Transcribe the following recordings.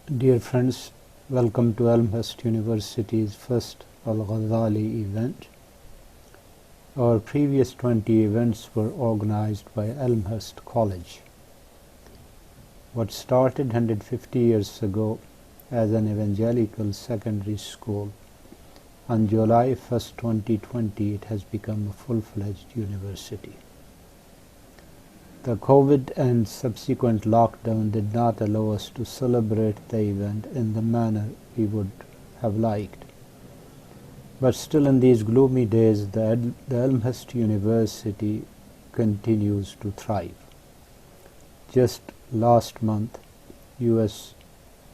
Dear friends, welcome to Elmhurst University's first Al-Ghazali event. Our previous 20 events were organized by Elmhurst College. What started 150 years ago as an evangelical secondary school, on July 1st, 2020, it has become a full-fledged university. The COVID and subsequent lockdown did not allow us to celebrate the event in the manner we would have liked. But still, in these gloomy days, the Elmhurst University continues to thrive. Just last month, US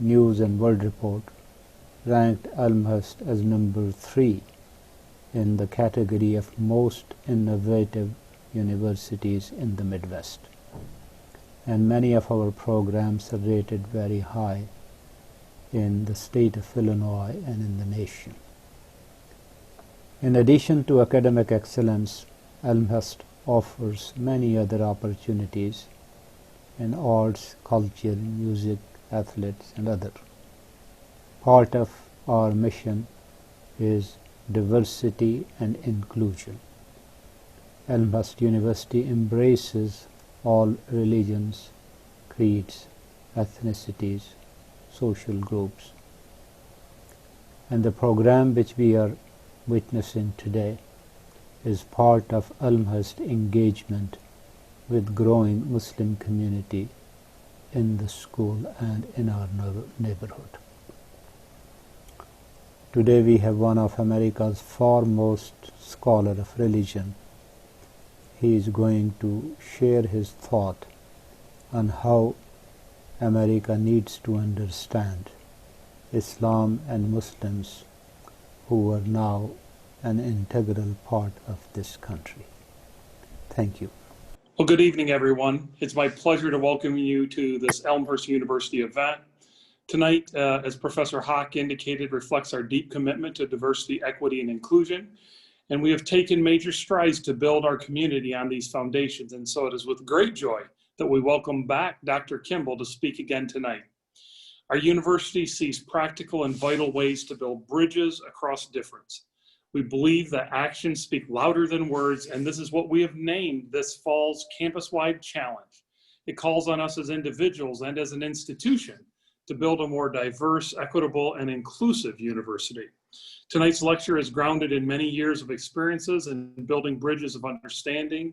News and World Report ranked Elmhurst as number 3 in the category of most innovative universities in the Midwest, and many of our programs are rated very high in the state of Illinois and in the nation. In addition to academic excellence, Elmhurst offers many other opportunities in arts, culture, music, athletics, and other. Part of our mission is diversity and inclusion. Elmhurst University embraces all religions, creeds, ethnicities, social groups. And the program which we are witnessing today is part of Elmhurst engagement with growing Muslim community in the school and in our neighborhood. Today we have one of America's foremost scholar of religion. He is going to share his thought on how America needs to understand Islam and Muslims who are now an integral part of this country. Thank you. Well, good evening, everyone. It's my pleasure to welcome you to this Elmhurst University event. Tonight, as Professor Hawk indicated, reflects our deep commitment to diversity, equity, and inclusion. And we have taken major strides to build our community on these foundations. And so it is with great joy that we welcome back Dr. Kimball to speak again tonight. Our university sees practical and vital ways to build bridges across difference. We believe that actions speak louder than words, and this is what we have named this fall's campus-wide challenge. It calls on us as individuals and as an institution to build a more diverse, equitable, and inclusive university. Tonight's lecture is grounded in many years of experiences in building bridges of understanding.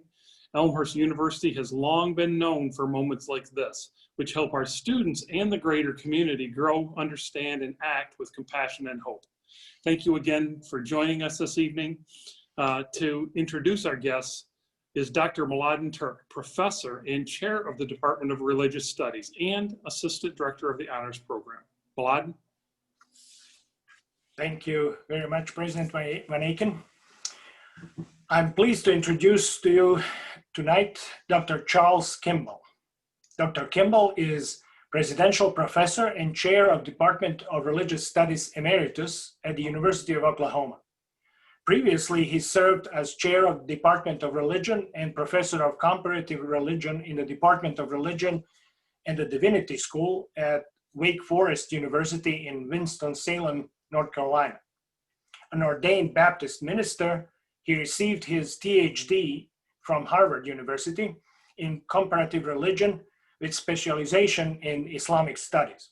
Elmhurst University has long been known for moments like this, which help our students and the greater community grow, understand, and act with compassion and hope. Thank you again for joining us this evening. To introduce our guests is Dr. Mladen Turk, Professor and Chair of the Department of Religious Studies and Assistant Director of the Honors Program. Mladen? Thank you very much, President Van Aken. I'm pleased to introduce to you tonight Dr. Charles Kimball. Dr. Kimball is Presidential Professor and Chair of Department of Religious Studies Emeritus at the University of Oklahoma. Previously, he served as Chair of the Department of Religion and Professor of Comparative Religion in the Department of Religion and the Divinity School at Wake Forest University in Winston-Salem, North Carolina. An ordained Baptist minister, he received his THD from Harvard University in comparative religion with specialization in Islamic studies.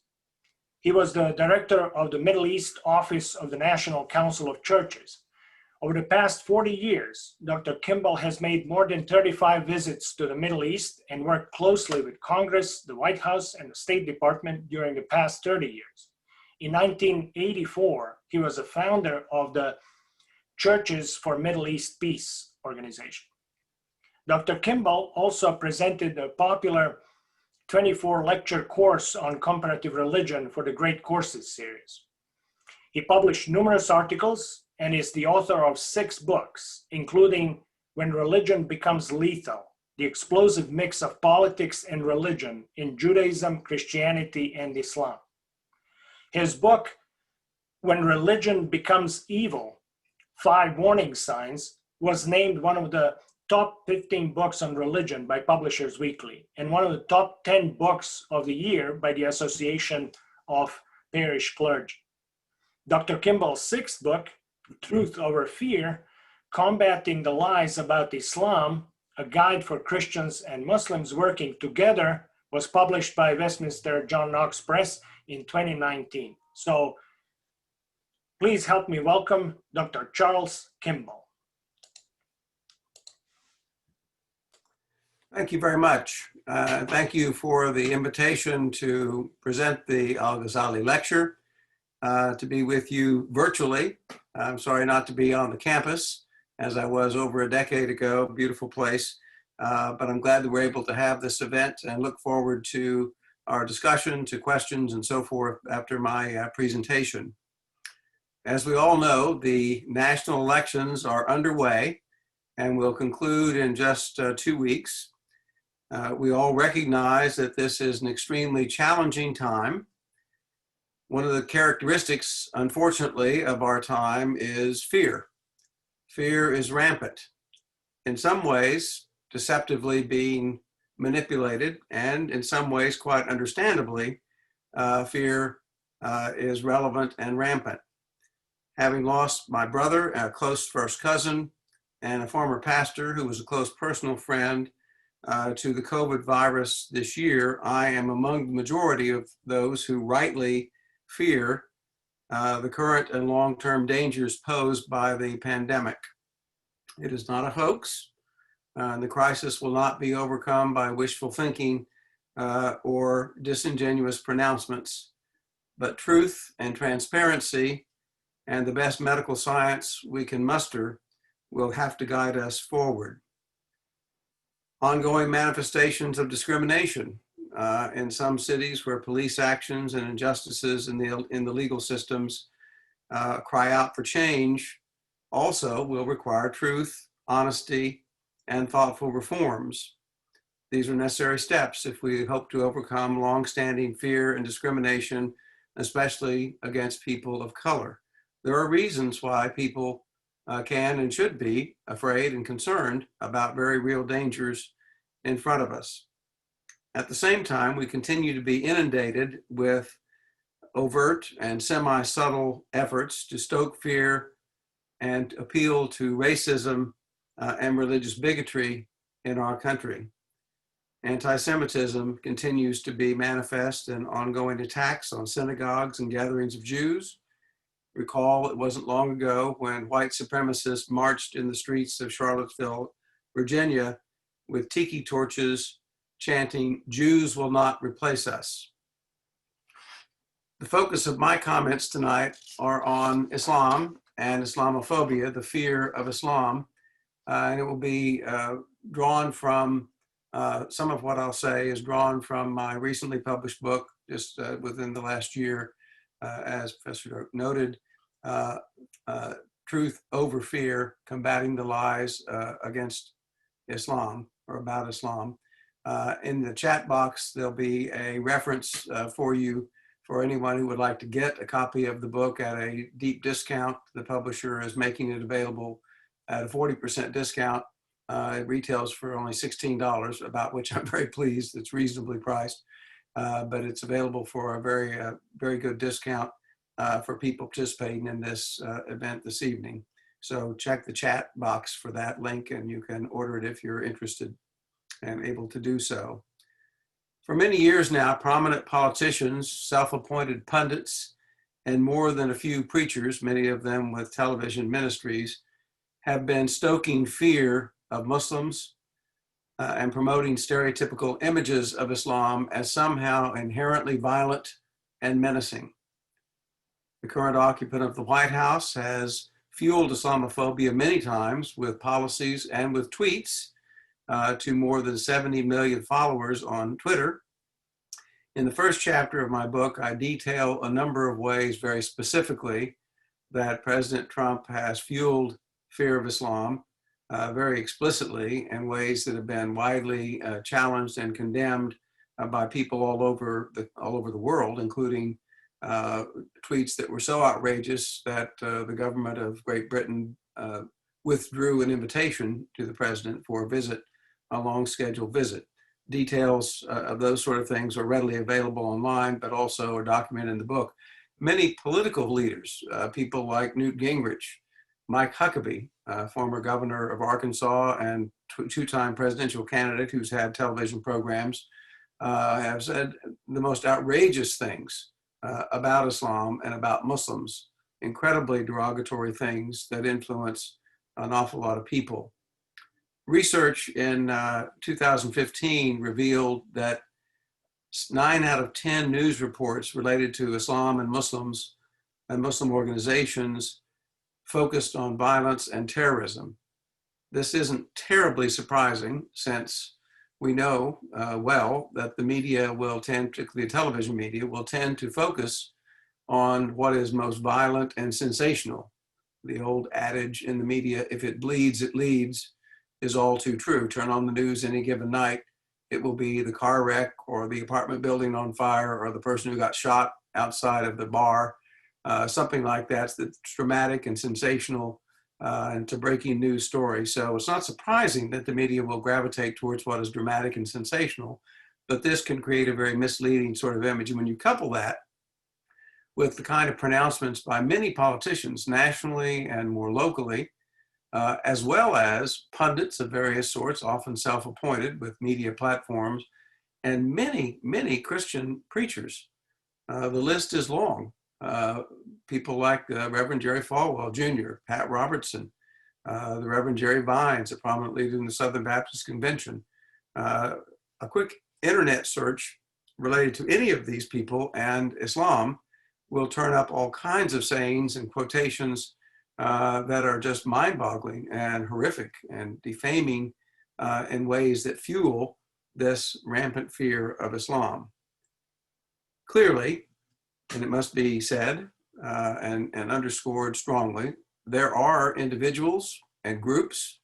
He was the director of the Middle East Office of the National Council of Churches. Over the past 40 years, Dr. Kimball has made more than 35 visits to the Middle East and worked closely with Congress, the White House, and the State Department during the past 30 years. In 1984, he was a founder of the Churches for Middle East Peace organization. Dr. Kimball also presented a popular 24-lecture course on comparative religion for the Great Courses series. He published numerous articles and is the author of 6 books, including When Religion Becomes Lethal, the explosive mix of politics and religion in Judaism, Christianity, and Islam. His book, When Religion Becomes Evil, 5 Warning Signs, was named one of the top 15 books on religion by Publishers Weekly and one of the top 10 books of the year by the Association of parish clergy. Dr. Kimball's sixth book, Truth Over Fear, Combating the Lies About Islam, a guide for Christians and Muslims working together, was published by Westminster John Knox Press in 2019. So please help me welcome Dr. Charles Kimball. Thank you very much. Thank you for the invitation to present the Al-Ghazali lecture, to be with you virtually. I'm sorry not to be on the campus as I was over a decade ago, beautiful place. But I'm glad that we're able to have this event and look forward to our discussion, to questions and so forth after my presentation. As we all know, the national elections are underway and will conclude in just 2 weeks. We all recognize that this is an extremely challenging time. One of the characteristics, unfortunately, of our time is fear. Fear is rampant. In some ways, deceptively being manipulated, and in some ways, quite understandably, fear is relevant and rampant. Having lost my brother, a close first cousin, and a former pastor who was a close personal friend to the COVID virus this year, I am among the majority of those who rightly fear the current and long-term dangers posed by the pandemic. It is not a hoax. The crisis will not be overcome by wishful thinking or disingenuous pronouncements, but truth and transparency and the best medical science we can muster will have to guide us forward. Ongoing manifestations of discrimination in some cities where police actions and injustices in the legal systems cry out for change also will require truth, honesty, and thoughtful reforms. These are necessary steps if we hope to overcome longstanding fear and discrimination, especially against people of color. There are reasons why people can and should be afraid and concerned about very real dangers in front of us. At the same time, we continue to be inundated with overt and semi-subtle efforts to stoke fear and appeal to racism and religious bigotry in our country. Anti-Semitism continues to be manifest in ongoing attacks on synagogues and gatherings of Jews. Recall, it wasn't long ago when white supremacists marched in the streets of Charlottesville, Virginia, with tiki torches chanting, "Jews will not replace us." The focus of my comments tonight are on Islam and Islamophobia, the fear of Islam, and it will be drawn from, some of what I'll say is drawn from my recently published book, just within the last year, as Professor noted, Truth Over Fear, Combating the Lies Against Islam, or about Islam. In the chat box, there'll be a reference for you for anyone who would like to get a copy of the book at a deep discount. The publisher is making it available at a 40% discount. It retails for only $16, about which I'm very pleased. It's reasonably priced, but it's available for a very good discount for people participating in this event this evening. So check the chat box for that link and you can order it if you're interested and able to do so. For many years now, prominent politicians, self-appointed pundits, and more than a few preachers, many of them with television ministries, have been stoking fear of Muslims and promoting stereotypical images of Islam as somehow inherently violent and menacing. The current occupant of the White House has fueled Islamophobia many times with policies and with tweets to more than 70 million followers on Twitter. In the first chapter of my book, I detail a number of ways very specifically that President Trump has fueled fear of Islam very explicitly in ways that have been widely challenged and condemned by people all over the world, including tweets that were so outrageous that the government of Great Britain withdrew an invitation to the president for a visit, a long scheduled visit. details of those sort of things are readily available online, but also are documented in the book. Many political leaders, people like Newt Gingrich, Mike Huckabee, former governor of Arkansas and two-time presidential candidate who's had television programs, have said the most outrageous things about Islam and about Muslims, incredibly derogatory things that influence an awful lot of people. Research in 2015 revealed that 9 out of 10 news reports related to Islam and Muslims and Muslim organizations focused on violence and terrorism. This isn't terribly surprising, since we know well that the media will tend, particularly the television media, will tend to focus on what is most violent and sensational. The old adage in the media, if it bleeds, it leads, is all too true. Turn on the news any given night, it will be the car wreck or the apartment building on fire or the person who got shot outside of the bar, something like that that's dramatic and sensational and it's a breaking news story. So it's not surprising that the media will gravitate towards what is dramatic and sensational, but this can create a very misleading sort of image. And when you couple that with the kind of pronouncements by many politicians nationally and more locally, as well as pundits of various sorts, often self-appointed with media platforms, and many, many Christian preachers. The list is long. People like Reverend Jerry Falwell Jr., Pat Robertson, the Reverend Jerry Vines, a prominent leader in the Southern Baptist Convention. A quick internet search related to any of these people and Islam will turn up all kinds of sayings and quotations that are just mind-boggling and horrific and defaming in ways that fuel this rampant fear of Islam. Clearly, and it must be said and underscored strongly, there are individuals and groups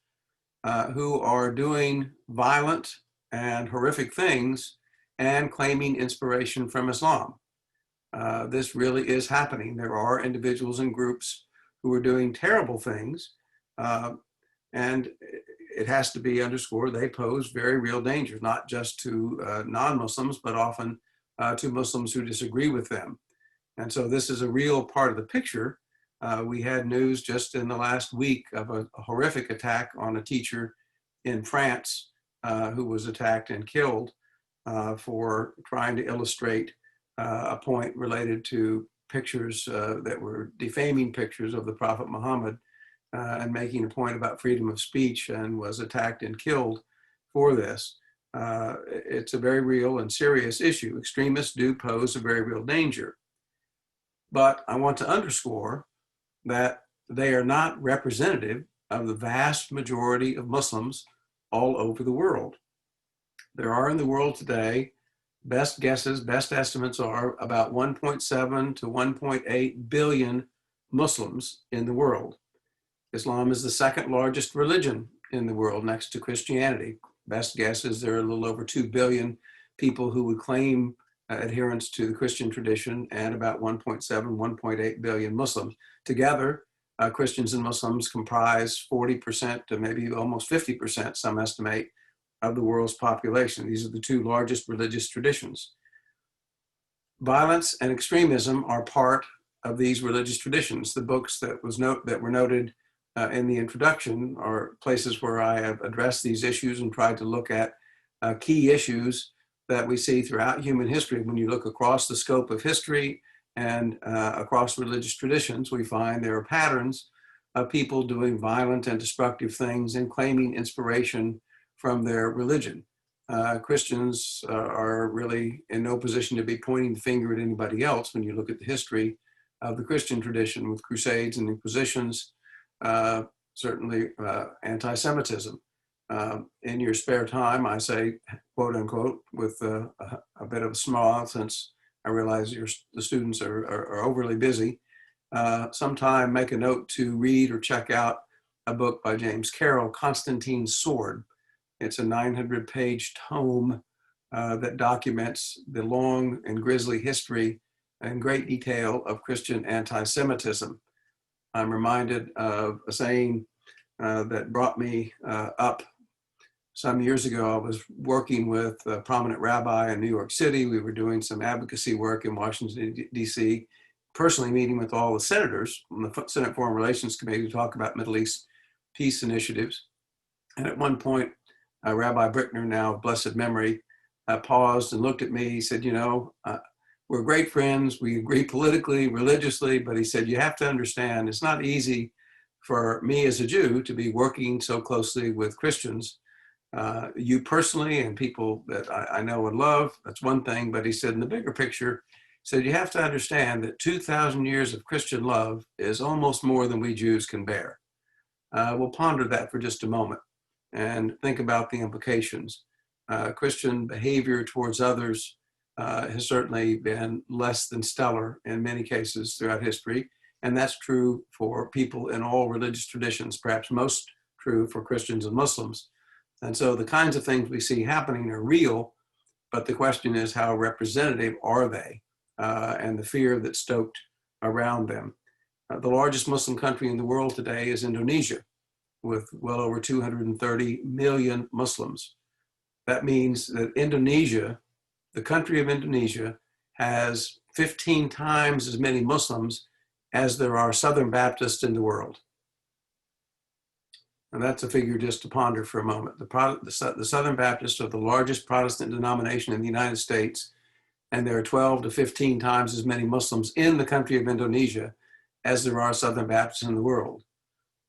who are doing violent and horrific things and claiming inspiration from Islam. This really is happening. There are individuals and groups who are doing terrible things, and it has to be underscored, they pose very real dangers, not just to non-Muslims, but often to Muslims who disagree with them. And so this is a real part of the picture. We had news just in the last week of a horrific attack on a teacher in France who was attacked and killed for trying to illustrate a point related to pictures that were defaming pictures of the Prophet Muhammad and making a point about freedom of speech, and was attacked and killed for this. It's a very real and serious issue. Extremists do pose a very real danger. But I want to underscore that they are not representative of the vast majority of Muslims all over the world. There are in the world today, best guesses, best estimates are about 1.7 to 1.8 billion Muslims in the world. Islam is the second largest religion in the world next to Christianity. Best guess is there are a little over 2 billion people who would claim adherence to the Christian tradition, and about 1.7, 1.8 billion Muslims. Together, Christians and Muslims comprise 40% to maybe almost 50%, some estimate, of the world's population. These are the two largest religious traditions. Violence and extremism are part of these religious traditions. The books that were noted in the introduction are places where I have addressed these issues and tried to look at key issues that we see throughout human history. When you look across the scope of history and across religious traditions, we find there are patterns of people doing violent and destructive things and claiming inspiration from their religion. Christians are really in no position to be pointing the finger at anybody else when you look at the history of the Christian tradition with crusades and inquisitions, certainly anti-Semitism. In your spare time, I say, quote unquote, with a bit of a smile, since I realize the students are overly busy, sometime make a note to read or check out a book by James Carroll, Constantine's Sword. It's a 900-page tome that documents the long and grisly history in great detail of Christian anti-Semitism. I'm reminded of a saying that brought me up some years ago, I was working with a prominent rabbi in New York City. We were doing some advocacy work in Washington, D.C., personally meeting with all the senators on the Senate Foreign Relations Committee to talk about Middle East peace initiatives. And at one point, Rabbi Brickner, now of blessed memory, paused and looked at me. He said, you know, we're great friends. We agree politically, religiously, but he said, you have to understand, it's not easy for me as a Jew to be working so closely with Christians. You personally and people that I know and love, that's one thing. But he said, in the bigger picture, he said, you have to understand that 2,000 years of Christian love is almost more than we Jews can bear. We'll ponder that for just a moment and think about the implications. Christian behavior towards others has certainly been less than stellar in many cases throughout history. And that's true for people in all religious traditions, perhaps most true for Christians and Muslims. And so the kinds of things we see happening are real, but the question is, how representative are they, and the fear that's stoked around them. The largest Muslim country in the world today is Indonesia, with well over 230 million Muslims. That means that Indonesia, the country of Indonesia, has 15 times as many Muslims as there are Southern Baptists in the world. And that's a figure just to ponder for a moment. The Southern Baptists are the largest Protestant denomination in the United States, and there are 12 to 15 times as many Muslims in the country of Indonesia as there are Southern Baptists in the world.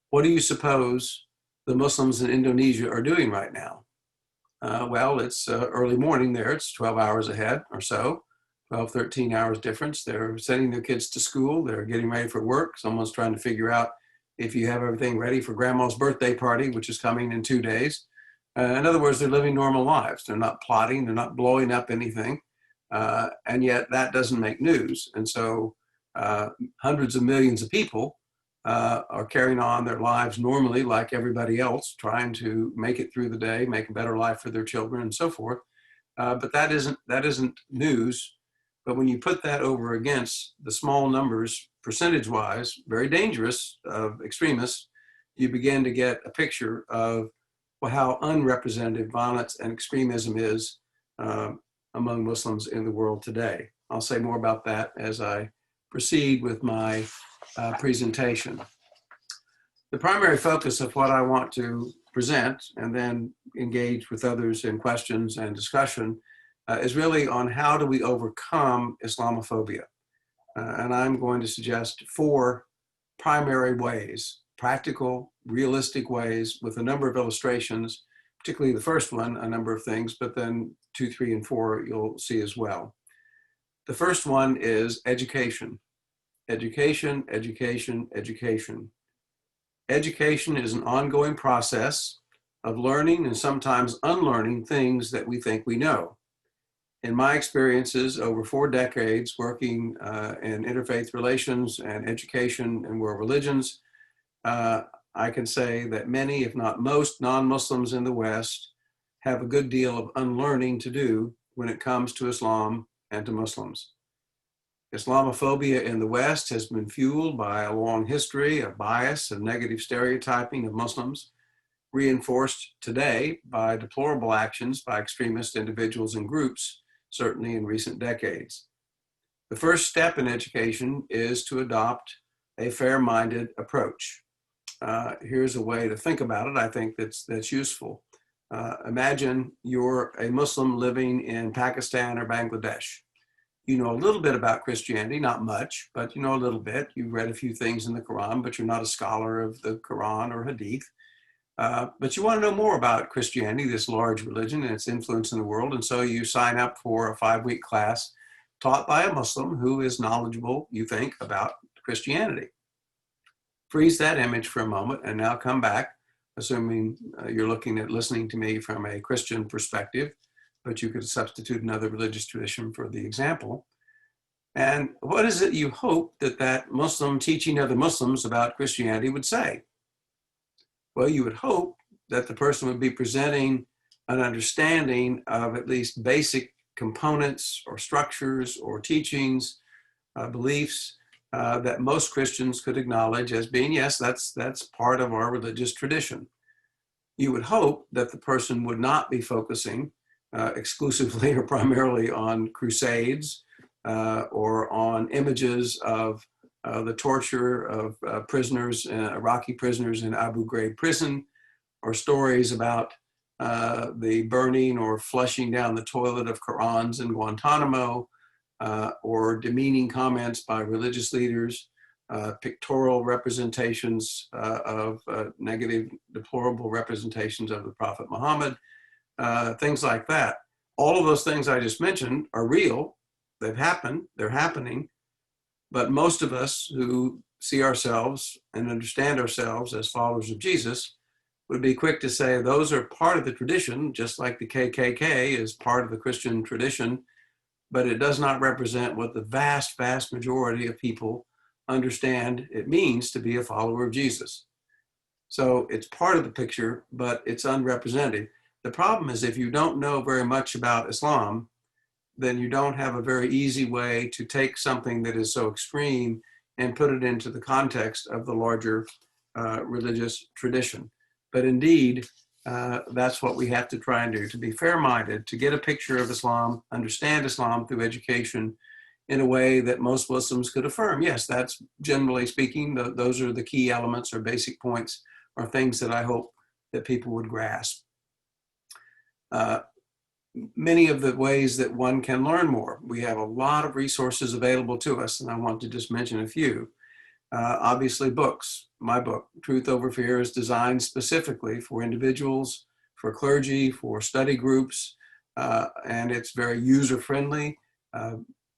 What do you suppose the Muslims in Indonesia are doing right now? Well, it's early morning there. It's 12 hours ahead or so, 12, 13 hours difference. They're sending their kids to school. They're getting ready for work. Someone's trying to figure out if you have everything ready for grandma's birthday party, which is coming in 2 days. In other words, they're living normal lives. They're not plotting. They're not blowing up anything. And yet that doesn't make news. And so hundreds of millions of people are carrying on their lives normally like everybody else, trying to make it through the day, make a better life for their children and so forth. But that isn't news. But when you put that over against the small numbers, percentage-wise, very dangerous, of extremists, you begin to get a picture of how unrepresentative violence and extremism is among Muslims in the world today. I'll say more about that as I proceed with my presentation. The primary focus of what I want to present and then engage with others in questions and discussion is really on how do we overcome Islamophobia. And I'm going to suggest 4 primary ways, practical, realistic ways with a number of illustrations, particularly the first one, a number of things, but then 2, 3, and 4 you'll see as well. The first one is education. Education, education, education. Education is an ongoing process of learning and sometimes unlearning things that we think we know. In my experiences over 4 decades working in interfaith relations and education and world religions, I can say that many, if not most, non-Muslims in the West have a good deal of unlearning to do when it comes to Islam and to Muslims. Islamophobia in the West has been fueled by a long history of bias and negative stereotyping of Muslims, reinforced today by deplorable actions by extremist individuals and groups, certainly in recent decades. The first step in education is to adopt a fair-minded approach. Here's a way to think about it, I think that's useful. Imagine you're a Muslim living in Pakistan or Bangladesh. You know a little bit about Christianity, not much, but you know a little bit. You've read a few things in the Quran, but you're not a scholar of the Quran or Hadith. But you want to know more about Christianity, this large religion and its influence in the world. And so you sign up for a 5-week class taught by a Muslim who is knowledgeable, you think, about Christianity. Freeze that image for a moment and now come back, assuming you're looking at listening to me from a Christian perspective, but you could substitute another religious tradition for the example. And what is it you hope that that Muslim teaching other Muslims about Christianity would say? Well, you would hope that the person would be presenting an understanding of at least basic components or structures or teachings, beliefs that most Christians could acknowledge as being, yes, that's part of our religious tradition. you would hope that the person would not be focusing exclusively or primarily on crusades or on images of the torture of prisoners, Iraqi prisoners in Abu Ghraib prison, or stories about the burning or flushing down the toilet of Qurans in Guantanamo, or demeaning comments by religious leaders, pictorial representations of negative, deplorable representations of the Prophet Muhammad, things like that. All of those things I just mentioned are real. They've happened, they're happening, but most of us who see ourselves and understand ourselves as followers of Jesus would be quick to say those are part of the tradition, just like the KKK is part of the Christian tradition, but it does not represent what the vast, vast majority of people understand it means to be a follower of Jesus. So it's part of the picture, but it's unrepresented. The problem is if you don't know very much about Islam, then you don't have a very easy way to take something that is so extreme and put it into the context of the larger religious tradition. But indeed, that's what we have to try and do, to be fair-minded, to get a picture of Islam, understand Islam through education in a way that most Muslims could affirm. Yes, that's generally speaking, those are the key elements or basic points or things that I hope that people would grasp. Many of the ways that one can learn more. We have a lot of resources available to us, and I want to just mention a few. Obviously, books. My book, Truth Over Fear, is designed specifically for individuals, for clergy, for study groups, and it's very user-friendly,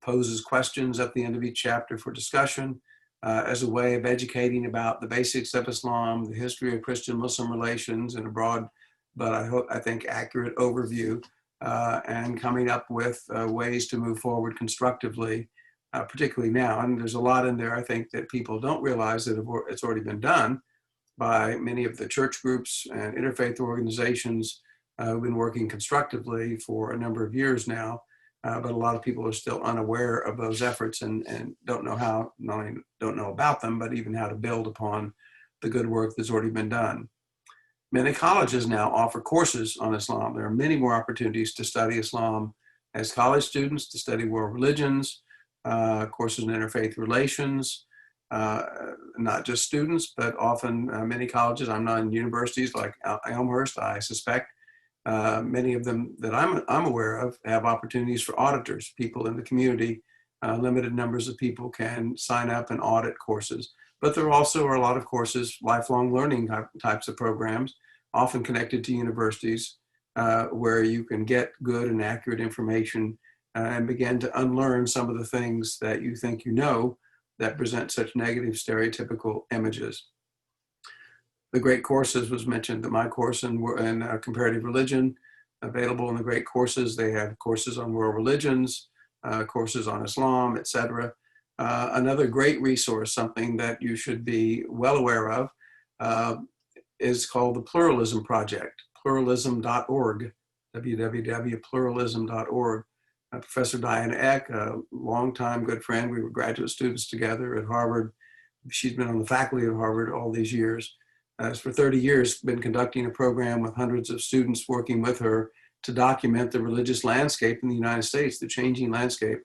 poses questions at the end of each chapter for discussion as a way of educating about the basics of Islam, the history of Christian-Muslim relations in a broad, but I think accurate overview, and coming up with ways to move forward constructively, particularly now. And there's a lot in there, I think, that people don't realize that it's already been done by many of the church groups and interfaith organizations who've been working constructively for a number of years now. But a lot of people are still unaware of those efforts and don't know how, not only don't know about them, but even how to build upon the good work that's already been done. Many colleges now offer courses on Islam. There are many more opportunities to study Islam as college students, to study world religions, courses in interfaith relations, not just students, but often many colleges. I'm not in universities like Elmhurst, I suspect. Many of them that I'm aware of have opportunities for auditors, people in the community. Limited numbers of people can sign up and audit courses. But there also are a lot of courses, lifelong learning types of programs, often connected to universities, where you can get good and accurate information and begin to unlearn some of the things that you think you know that present such negative stereotypical images. The Great Courses was mentioned, that my course in comparative religion, available in the Great Courses. They have courses on world religions, courses on Islam, etc. Another great resource, something that you should be well aware of, is called the Pluralism Project, pluralism.org, www.pluralism.org. Professor Diana Eck, a longtime good friend, we were graduate students together at Harvard. She's been on the faculty at Harvard all these years. Has for 30 years been conducting a program with hundreds of students working with her to document the religious landscape in the United States, the changing landscape.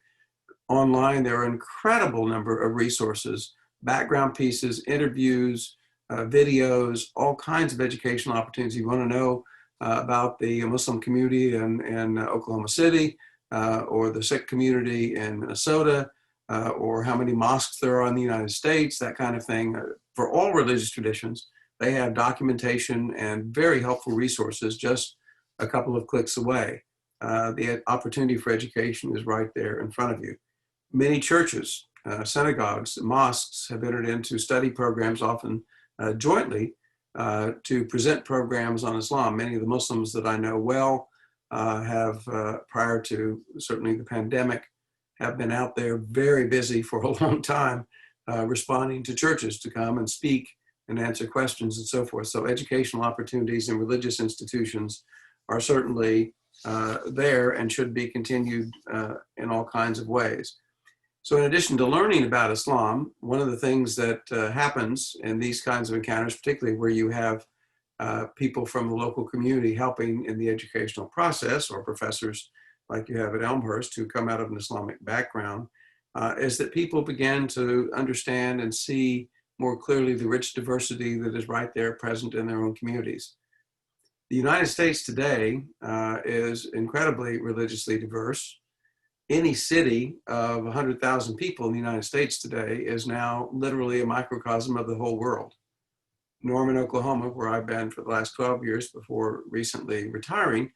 Online, there are an incredible number of resources, background pieces, interviews, videos, all kinds of educational opportunities. You want to know about the Muslim community in Oklahoma City, or the Sikh community in Minnesota, or how many mosques there are in the United States, that kind of thing. For all religious traditions, they have documentation and very helpful resources just a couple of clicks away. The opportunity for education is right there in front of you. Many churches, synagogues, mosques have entered into study programs, often jointly, to present programs on Islam. Many of the Muslims that I know well have, prior to certainly the pandemic, have been out there very busy for a long time, responding to churches to come and speak and answer questions and so forth. So educational opportunities in religious institutions are certainly there and should be continued in all kinds of ways. So in addition to learning about Islam, one of the things that happens in these kinds of encounters, particularly where you have people from the local community helping in the educational process, or professors like you have at Elmhurst who come out of an Islamic background, is that people begin to understand and see more clearly the rich diversity that is right there present in their own communities. The United States today is incredibly religiously diverse. Any city of 100,000 people in the United States today is now literally a microcosm of the whole world. Norman, Oklahoma, where I've been for the last 12 years before recently retiring,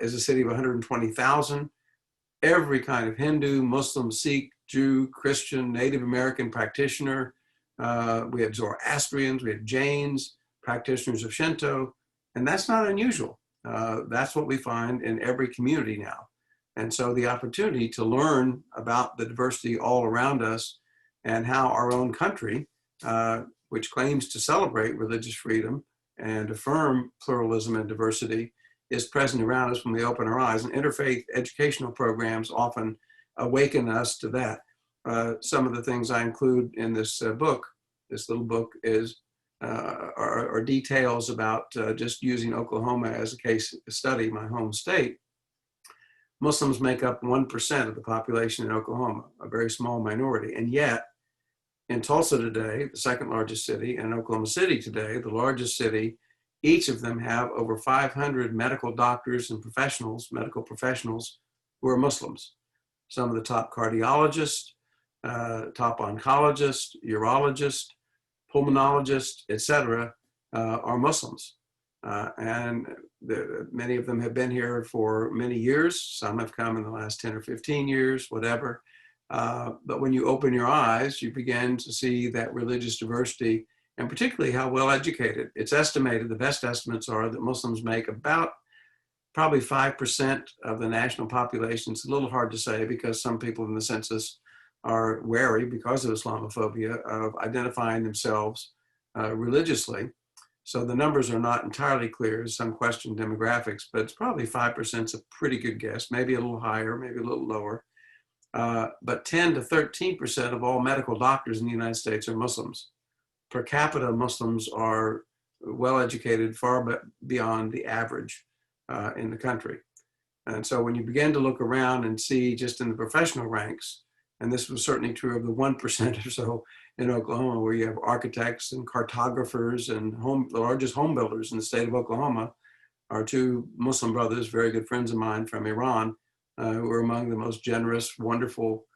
is a city of 120,000. Every kind of Hindu, Muslim, Sikh, Jew, Christian, Native American practitioner. We had Zoroastrians, we had Jains, practitioners of Shinto, and that's not unusual. That's what we find in every community now. And so the opportunity to learn about the diversity all around us and how our own country, which claims to celebrate religious freedom and affirm pluralism and diversity, is present around us when we open our eyes. And interfaith educational programs often awaken us to that. Some of the things I include in this book, this little book, are details about just using Oklahoma as a case study, my home state. Muslims make up 1% of the population in Oklahoma, a very small minority. And yet, in Tulsa today, the second largest city, and Oklahoma City today, the largest city, each of them have over 500 medical doctors and professionals, medical professionals, who are Muslims. Some of the top cardiologists, top oncologists, urologists, pulmonologists, etc., are Muslims. And many of them have been here for many years. Some have come in the last 10 or 15 years, whatever. But when you open your eyes, you begin to see that religious diversity, and particularly how well educated. It's estimated, the best estimates are that Muslims make about probably 5% of the national population. It's a little hard to say because some people in the census are wary, because of Islamophobia, of identifying themselves religiously. So the numbers are not entirely clear. Some question demographics, but it's probably 5% is a pretty good guess, maybe a little higher, maybe a little lower. But 10 to 13% of all medical doctors in the United States are Muslims. Per capita, Muslims are well educated, far beyond the average in the country. And so when you begin to look around and see just in the professional ranks, and this was certainly true of the 1% or so in Oklahoma, where you have architects and cartographers and the largest home builders in the state of Oklahoma are two Muslim brothers, very good friends of mine from Iran, who are among the most generous, wonderful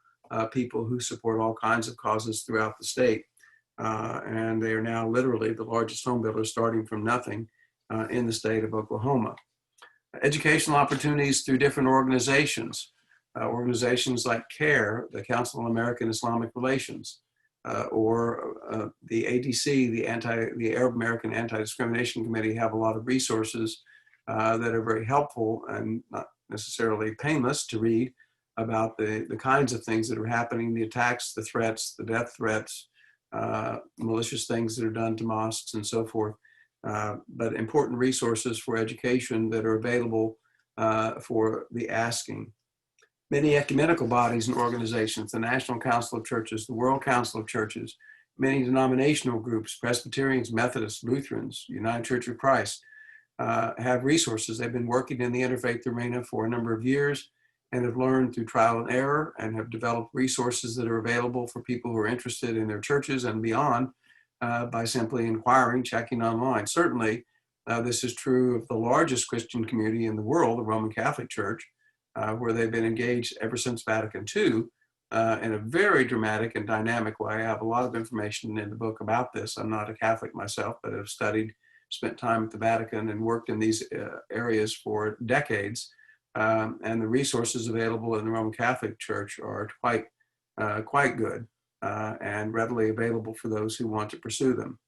people who support all kinds of causes throughout the state. And they are now literally the largest home builders, starting from nothing in the state of Oklahoma. Educational opportunities through different organizations. Organizations like CARE, the Council on American Islamic Relations, or the ADC, the Arab American Anti-Discrimination Committee, have a lot of resources that are very helpful and not necessarily painless to read about the kinds of things that are happening, the attacks, the threats, the death threats, malicious things that are done to mosques and so forth. But important resources for education that are available for the asking. Many ecumenical bodies and organizations, the National Council of Churches, the World Council of Churches, many denominational groups, Presbyterians, Methodists, Lutherans, United Church of Christ, have resources. They've been working in the interfaith arena for a number of years and have learned through trial and error and have developed resources that are available for people who are interested in their churches and beyond by simply inquiring, checking online. Certainly, this is true of the largest Christian community in the world, the Roman Catholic Church, where they've been engaged ever since Vatican II in a very dramatic and dynamic way. I have a lot of information in the book about this. I'm not a Catholic myself, but have studied, spent time at the Vatican and worked in these areas for decades. And the resources available in the Roman Catholic Church are quite good and readily available for those who want to pursue them.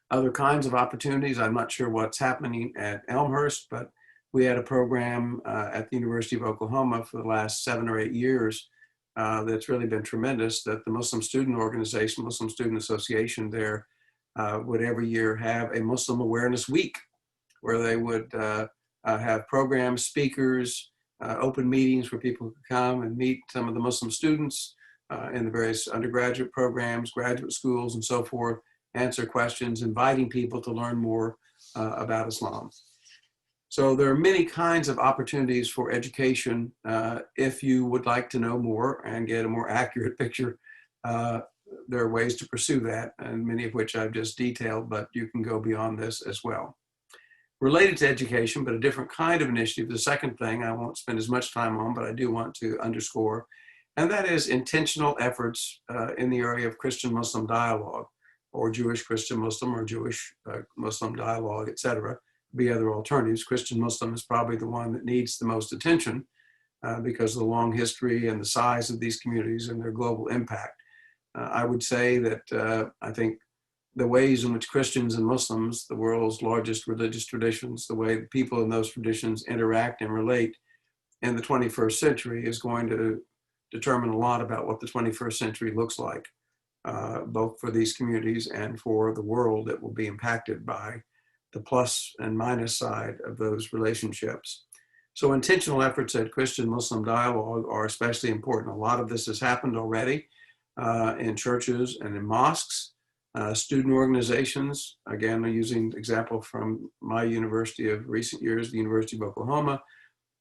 Other kinds of opportunities, I'm not sure what's happening at Elmhurst, but we had a program at the University of Oklahoma for the last 7 or 8 years that's really been tremendous, that the Muslim Student Organization, Muslim Student Association there would every year have a Muslim Awareness Week, where they would have programs, speakers, open meetings where people could come and meet some of the Muslim students in the various undergraduate programs, graduate schools, and so forth, answer questions, inviting people to learn more about Islam. So there are many kinds of opportunities for education. If you would like to know more and get a more accurate picture, there are ways to pursue that, and many of which I've just detailed, but you can go beyond this as well. Related to education, but a different kind of initiative, the second thing I won't spend as much time on, but I do want to underscore, and that is intentional efforts in the area of Christian-Muslim dialogue, or Jewish-Christian-Muslim, or Jewish-Muslim dialogue, etc. Be other alternatives. Christian-Muslim is probably the one that needs the most attention because of the long history and the size of these communities and their global impact. I would say that I think the ways in which Christians and Muslims, the world's largest religious traditions, the way that people in those traditions interact and relate in the 21st century is going to determine a lot about what the 21st century looks like, both for these communities and for the world that will be impacted by the plus and minus side of those relationships. So intentional efforts at Christian-Muslim dialogue are especially important. A lot of this has happened already in churches and in mosques. Student organizations, again, using example from my university of recent years, the University of Oklahoma,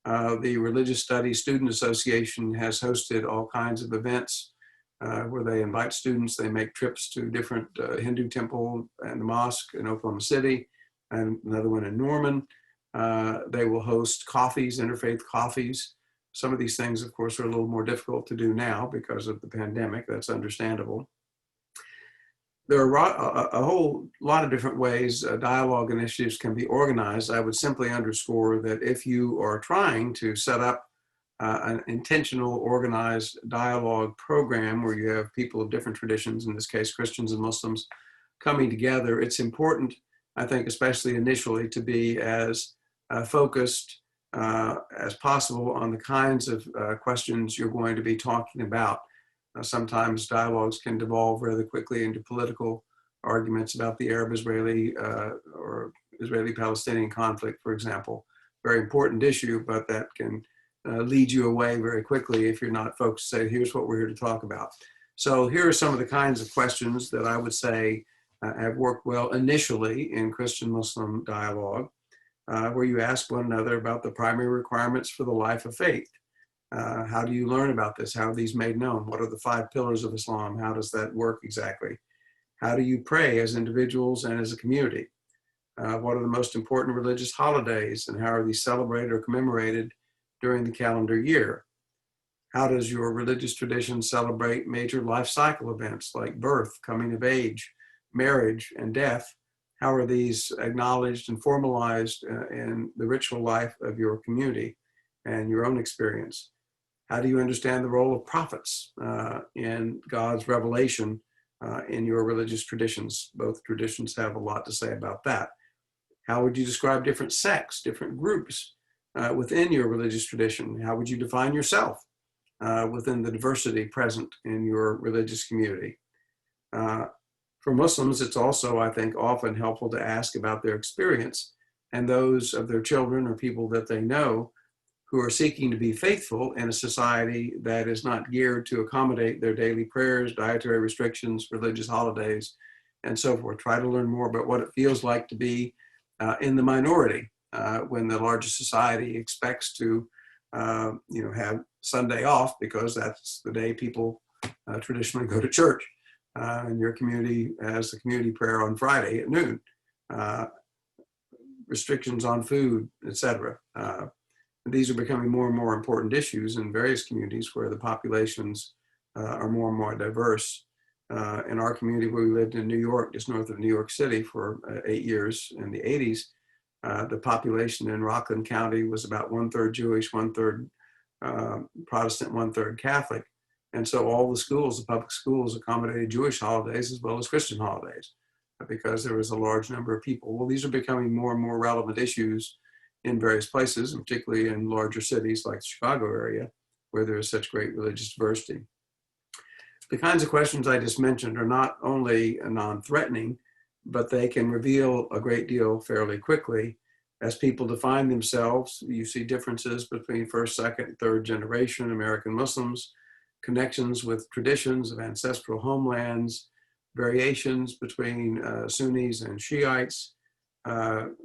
the Religious Studies Student Association has hosted all kinds of events where they invite students, they make trips to different Hindu temple and the mosque in Oklahoma City, and another one in Norman. They will host coffees, interfaith coffees. Some of these things, of course, are a little more difficult to do now because of the pandemic. That's understandable. There are a whole lot of different ways dialogue initiatives can be organized. I would simply underscore that if you are trying to set up an intentional organized dialogue program where you have people of different traditions, in this case, Christians and Muslims, coming together, it's important, I think, especially initially, to be as focused as possible on the kinds of questions you're going to be talking about. Sometimes dialogues can devolve rather quickly into political arguments about the Arab-Israeli or Israeli-Palestinian conflict, for example. Very important issue, but that can lead you away very quickly if you're not focused. Say, here's what we're here to talk about. So here are some of the kinds of questions that I would say have worked well initially in Christian-Muslim dialogue, where you ask one another about the primary requirements for the life of faith. How do you learn about this? How are these made known? What are the 5 pillars of Islam? How does that work exactly? How do you pray as individuals and as a community? What are the most important religious holidays and how are these celebrated or commemorated during the calendar year? How does your religious tradition celebrate major life cycle events like birth, coming of age, marriage, and death? How are these acknowledged and formalized in the ritual life of your community and your own experience? How do you understand the role of prophets in God's revelation in your religious traditions? Both traditions have a lot to say about that. How would you describe different sects, different groups within your religious tradition? How would you define yourself within the diversity present in your religious community? For Muslims, it's also, I think, often helpful to ask about their experience and those of their children or people that they know who are seeking to be faithful in a society that is not geared to accommodate their daily prayers, dietary restrictions, religious holidays, and so forth. Try to learn more about what it feels like to be in the minority when the larger society expects to have Sunday off because that's the day people traditionally go to church. And your community has the community prayer on Friday at noon. Restrictions on food, etc. These are becoming more and more important issues in various communities where the populations are more and more diverse. In our community where we lived in New York, just north of New York City for 8 years in the 80s, the population in Rockland County was about 1/3 Jewish, 1/3 Protestant, 1/3 Catholic. And so all the schools, the public schools, accommodated Jewish holidays as well as Christian holidays because there was a large number of people. Well, these are becoming more and more relevant issues in various places, and particularly in larger cities like the Chicago area, where there is such great religious diversity. The kinds of questions I just mentioned are not only non-threatening, but they can reveal a great deal fairly quickly. As people define themselves, you see differences between first, second, third generation American Muslims, connections with traditions of ancestral homelands, variations between Sunnis and Shiites,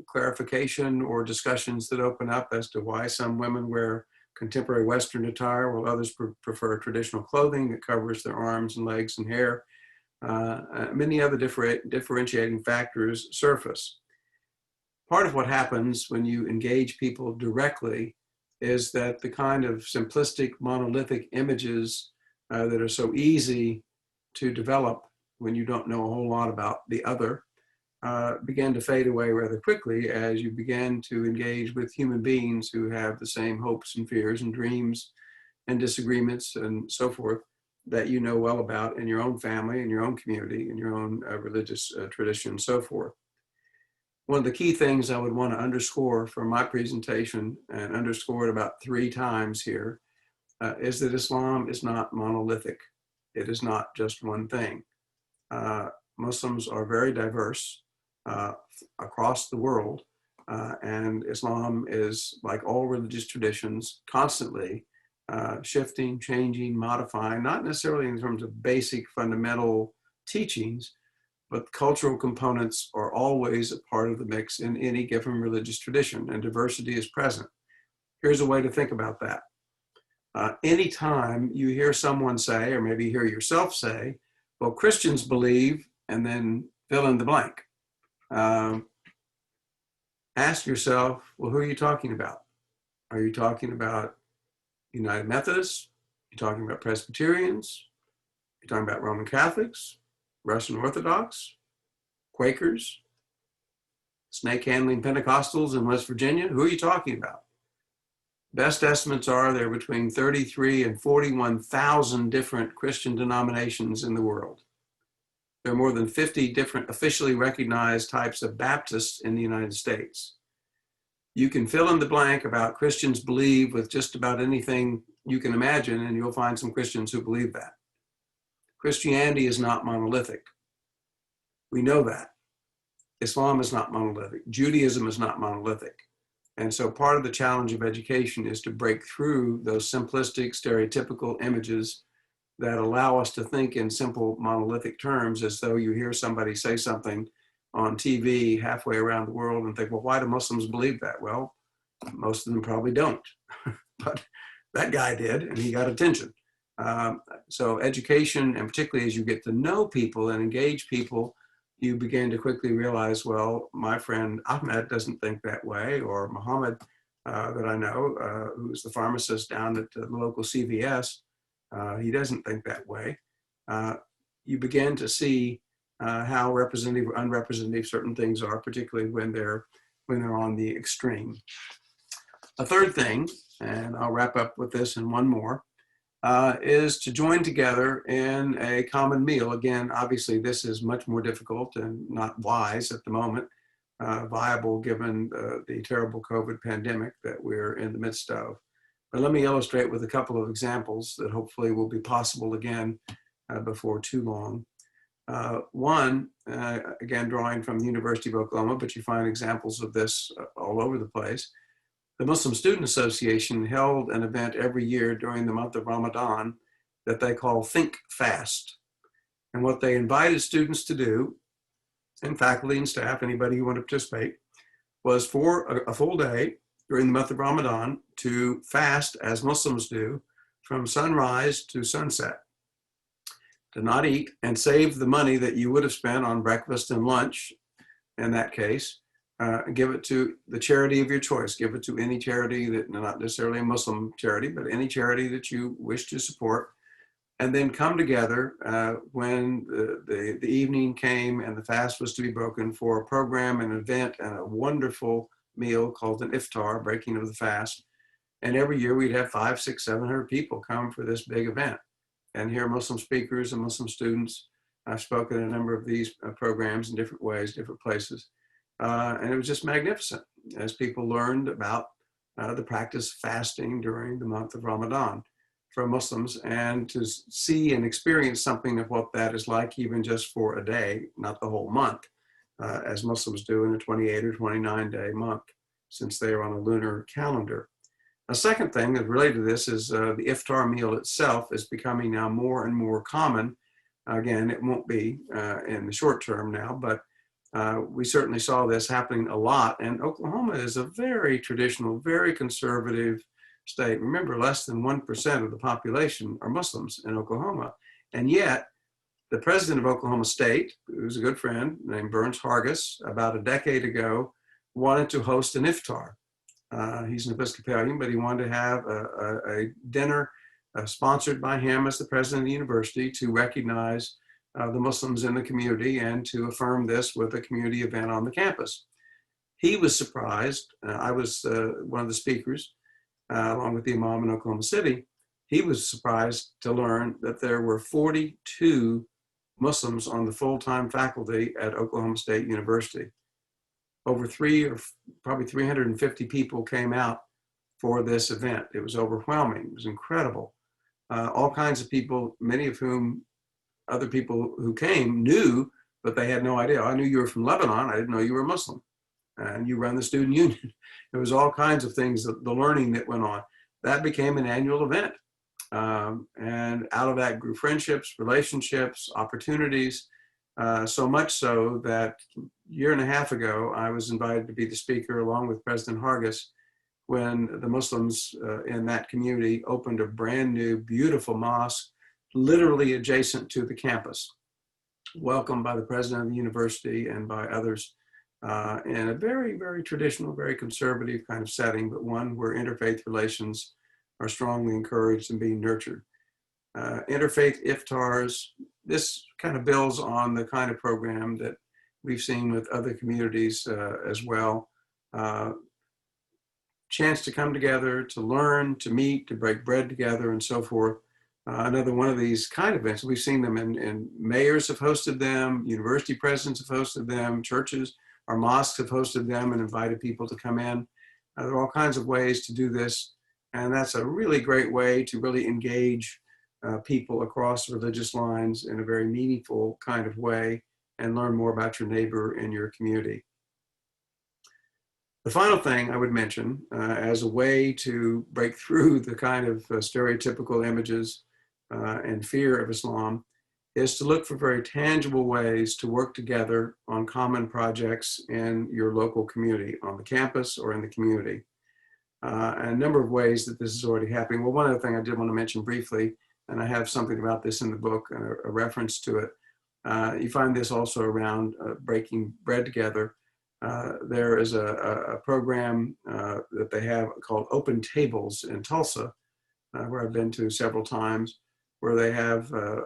clarification or discussions that open up as to why some women wear contemporary Western attire while others prefer traditional clothing that covers their arms and legs and hair. Many other differentiating factors surface. Part of what happens when you engage people directly is that the kind of simplistic, monolithic images that are so easy to develop when you don't know a whole lot about the other begin to fade away rather quickly as you begin to engage with human beings who have the same hopes and fears and dreams and disagreements and so forth that you know well about in your own family, in your own community, in your own religious tradition and so forth. One of the key things I would want to underscore from my presentation, and underscore it about 3 times here, is that Islam is not monolithic. It is not just one thing. Muslims are very diverse across the world, and Islam is, like all religious traditions, constantly shifting, changing, modifying, not necessarily in terms of basic fundamental teachings, but cultural components are always a part of the mix in any given religious tradition, and diversity is present. Here's a way to think about that. Anytime you hear someone say, or maybe hear yourself say, well, Christians believe, and then fill in the blank. Ask yourself, well, who are you talking about? Are you talking about United Methodists? Are you talking about Presbyterians? Are you talking about Roman Catholics? Russian Orthodox? Quakers? Snake handling Pentecostals in West Virginia? Who are you talking about? Best estimates are there are between 33 and 41,000 different Christian denominations in the world. There are more than 50 different officially recognized types of Baptists in the United States. You can fill in the blank about Christians believe with just about anything you can imagine, and you'll find some Christians who believe that. Christianity is not monolithic. We know that. Islam is not monolithic. Judaism is not monolithic. And so part of the challenge of education is to break through those simplistic, stereotypical images that allow us to think in simple monolithic terms, as though you hear somebody say something on TV halfway around the world and think, well, why do Muslims believe that? Well, most of them probably don't, but that guy did, and he got attention. So education, and particularly as you get to know people and engage people, you begin to quickly realize, well, my friend Ahmed doesn't think that way, or Muhammad that I know, who's the pharmacist down at the local CVS, he doesn't think that way. You begin to see how representative or unrepresentative certain things are, particularly when they're on the extreme. A third thing, and I'll wrap up with this and one more, is to join together in a common meal. Again, obviously this is much more difficult and not wise at the moment, viable given the terrible COVID pandemic that we're in the midst of. But let me illustrate with a couple of examples that hopefully will be possible again before too long. One, again, drawing from the University of Oklahoma, but you find examples of this all over the place. The Muslim Student Association held an event every year during the month of Ramadan that they call Think Fast. And what they invited students to do, and faculty and staff, anybody who wanted to participate, was for a full day during the month of Ramadan to fast, as Muslims do, from sunrise to sunset, to not eat and save the money that you would have spent on breakfast and lunch, in that case, give it to the charity of your choice. Give it to any charity that, not necessarily a Muslim charity, but any charity that you wish to support. And then come together when the evening came and the fast was to be broken for a program, an event, and a wonderful meal called an iftar, breaking of the fast. And every year we'd have 500, 600, 700 people come for this big event and hear Muslim speakers and Muslim students. I've spoken at a number of these programs in different ways, different places. And it was just magnificent as people learned about the practice of fasting during the month of Ramadan for Muslims, and to see and experience something of what that is like, even just for a day, not the whole month, as Muslims do in a 28 or 29-day month, since they are on a lunar calendar. A second thing that related to this is the iftar meal itself is becoming now more and more common. Again, it won't be in the short term now, but we certainly saw this happening a lot. And Oklahoma is a very traditional, very conservative state. Remember, less than 1% of the population are Muslims in Oklahoma. And yet, the president of Oklahoma State, who's a good friend named Burns Hargis, about a decade ago, wanted to host an iftar. He's an Episcopalian, but he wanted to have a dinner sponsored by him as the president of the university to recognize the Muslims in the community and to affirm this with a community event on the campus. He was surprised. I was one of the speakers, along with the imam in Oklahoma City. He was surprised to learn that there were 42 Muslims on the full-time faculty at Oklahoma State University. Over probably 350 people came out for this event. It was overwhelming. It was incredible. All kinds of people, many of whom other people who came knew, but they had no idea. I knew you were from Lebanon. I didn't know you were Muslim. And you run the student union. There was all kinds of things, the learning that went on. That became an annual event. And out of that grew friendships, relationships, opportunities, so much so that a year and a half ago, I was invited to be the speaker along with President Hargis when the Muslims in that community opened a brand new, beautiful mosque, literally adjacent to the campus, welcomed by the president of the university and by others in a very, very traditional, very conservative kind of setting, but one where interfaith relations are strongly encouraged and being nurtured. Interfaith iftars, this kind of builds on the kind of program that we've seen with other communities as well. Chance to come together, to learn, to meet, to break bread together, and so forth. Another one of these kind of events, we've seen them in mayors have hosted them, university presidents have hosted them, churches or mosques have hosted them and invited people to come in. There are all kinds of ways to do this. And that's a really great way to really engage people across religious lines in a very meaningful kind of way and learn more about your neighbor and your community. The final thing I would mention as a way to break through the kind of stereotypical images and fear of Islam is to look for very tangible ways to work together on common projects in your local community, on the campus or in the community. And a number of ways that this is already happening. Well, one other thing I did want to mention briefly, and I have something about this in the book, a reference to it. You find this also around breaking bread together. There is a program that they have called Open Tables in Tulsa, where I've been to several times, where they have a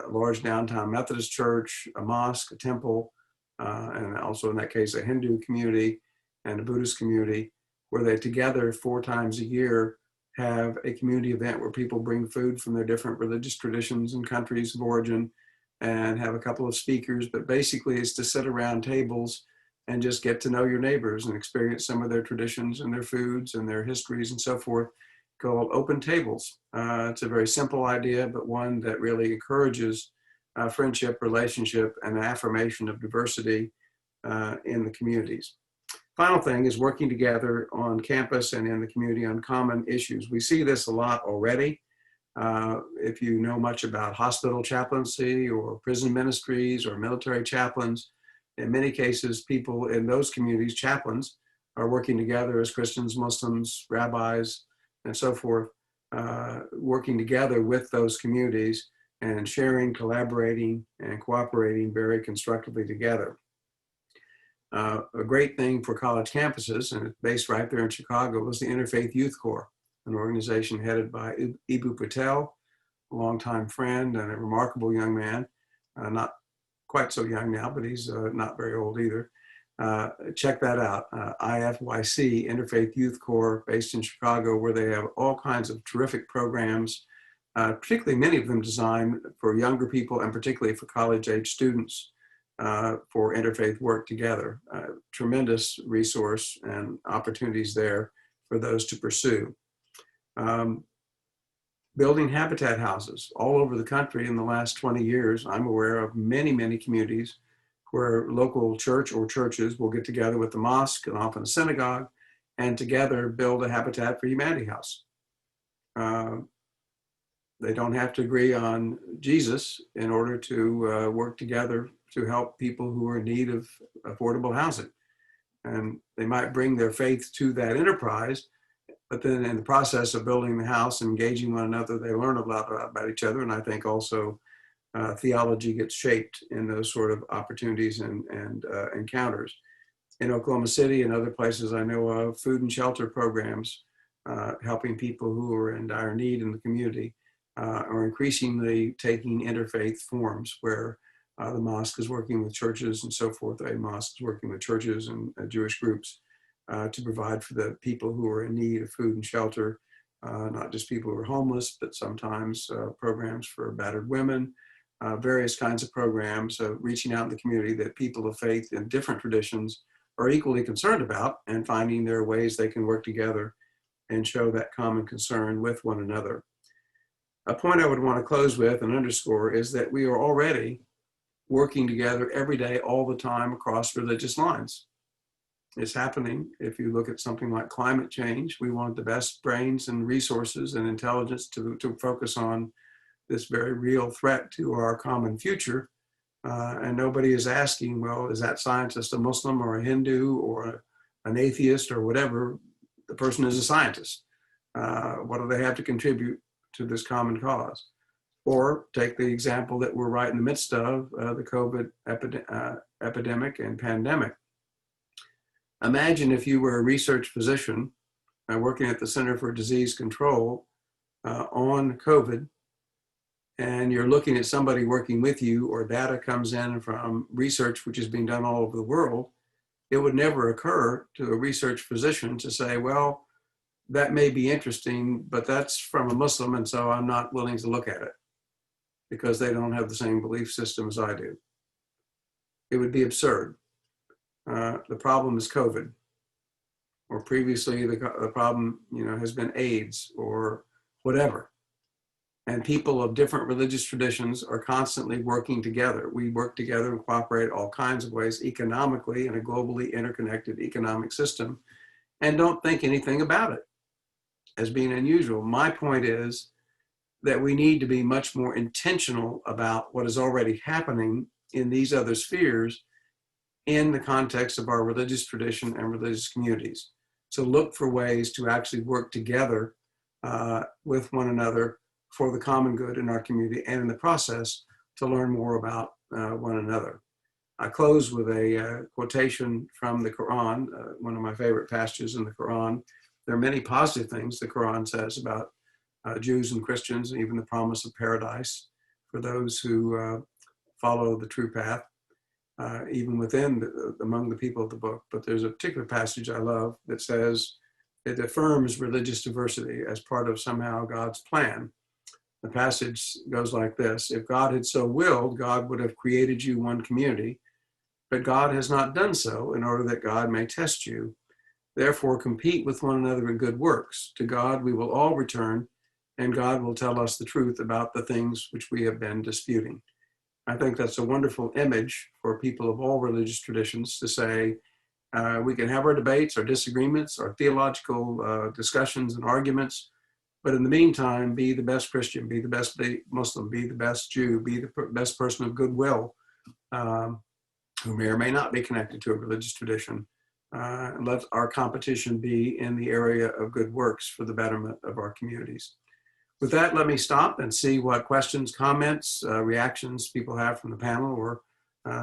large downtown Methodist church, a mosque, a temple, and also in that case, a Hindu community and a Buddhist community, where they together 4 times a year have a community event where people bring food from their different religious traditions and countries of origin and have a couple of speakers, but basically it's to sit around tables and just get to know your neighbors and experience some of their traditions and their foods and their histories and so forth, called Open Tables. It's a very simple idea, but one that really encourages friendship, relationship, and an affirmation of diversity in the communities. Final thing is working together on campus and in the community on common issues. We see this a lot already. If you know much about hospital chaplaincy or prison ministries or military chaplains, in many cases, people in those communities, chaplains, are working together as Christians, Muslims, rabbis, and so forth, working together with those communities and sharing, collaborating, and cooperating very constructively together. A great thing for college campuses, and it's based right there in Chicago, was the Interfaith Youth Corps, an organization headed by Ibu Patel, a longtime friend and a remarkable young man, not quite so young now, but he's not very old either. Check that out, IFYC, Interfaith Youth Corps, based in Chicago, where they have all kinds of terrific programs, particularly many of them designed for younger people and particularly for college-age students for interfaith work together. Tremendous resource and opportunities there for those to pursue. Building habitat houses all over the country in the last 20 years. I'm aware of many, many communities where local church or churches will get together with the mosque and often a synagogue and together build a Habitat for Humanity house. They don't have to agree on Jesus in order to work together to help people who are in need of affordable housing. And they might bring their faith to that enterprise, but then in the process of building the house, engaging one another, they learn a lot about each other. And I think also theology gets shaped in those sort of opportunities and encounters. In Oklahoma City and other places I know of, food and shelter programs helping people who are in dire need in the community are increasingly taking interfaith forms where the mosque is working with churches and so forth. A mosque is working with churches and Jewish groups to provide for the people who are in need of food and shelter, not just people who are homeless, but sometimes programs for battered women, various kinds of programs reaching out in the community that people of faith in different traditions are equally concerned about, and finding there are ways they can work together and show that common concern with one another. A point I would want to close with and underscore is that we are already working together every day, all the time, across religious lines. It's happening. If you look at something like climate change, we want the best brains and resources and intelligence to focus on this very real threat to our common future. And nobody is asking, well, is that scientist a Muslim or a Hindu or an atheist or whatever? The person is a scientist. What do they have to contribute to this common cause? Or take the example that we're right in the midst of, the COVID epidemic and pandemic. Imagine if you were a research physician working at the Center for Disease Control on COVID, and you're looking at somebody working with you, or data comes in from research which is being done all over the world. It would never occur to a research physician to say, well, that may be interesting, but that's from a Muslim, and so I'm not willing to look at it because they don't have the same belief system as I do. It would be absurd. The problem is COVID, or previously the problem, has been AIDS or whatever. And people of different religious traditions are constantly working together. We work together and cooperate all kinds of ways economically in a globally interconnected economic system, and don't think anything about it as being unusual. My point is that we need to be much more intentional about what is already happening in these other spheres in the context of our religious tradition and religious communities. So look for ways to actually work together with one another for the common good in our community, and in the process to learn more about one another. I close with a quotation from the Quran, one of my favorite passages in the Quran. There are many positive things the Quran says about Jews and Christians, and even the promise of paradise for those who follow the true path, even among the people of the book. But there's a particular passage I love that says it affirms religious diversity as part of somehow God's plan. The passage goes like this: if God had so willed, God would have created you one community, but God has not done so in order that God may test you. Therefore, compete with one another in good works. To God we will all return, and God will tell us the truth about the things which we have been disputing. I think that's a wonderful image for people of all religious traditions to say, we can have our debates, our disagreements, our theological discussions and arguments, but in the meantime, be the best Christian, be the best Muslim, be the best Jew, be the best person of goodwill, who may or may not be connected to a religious tradition. And let our competition be in the area of good works for the betterment of our communities. With that, let me stop and see what questions, comments, reactions people have from the panel, or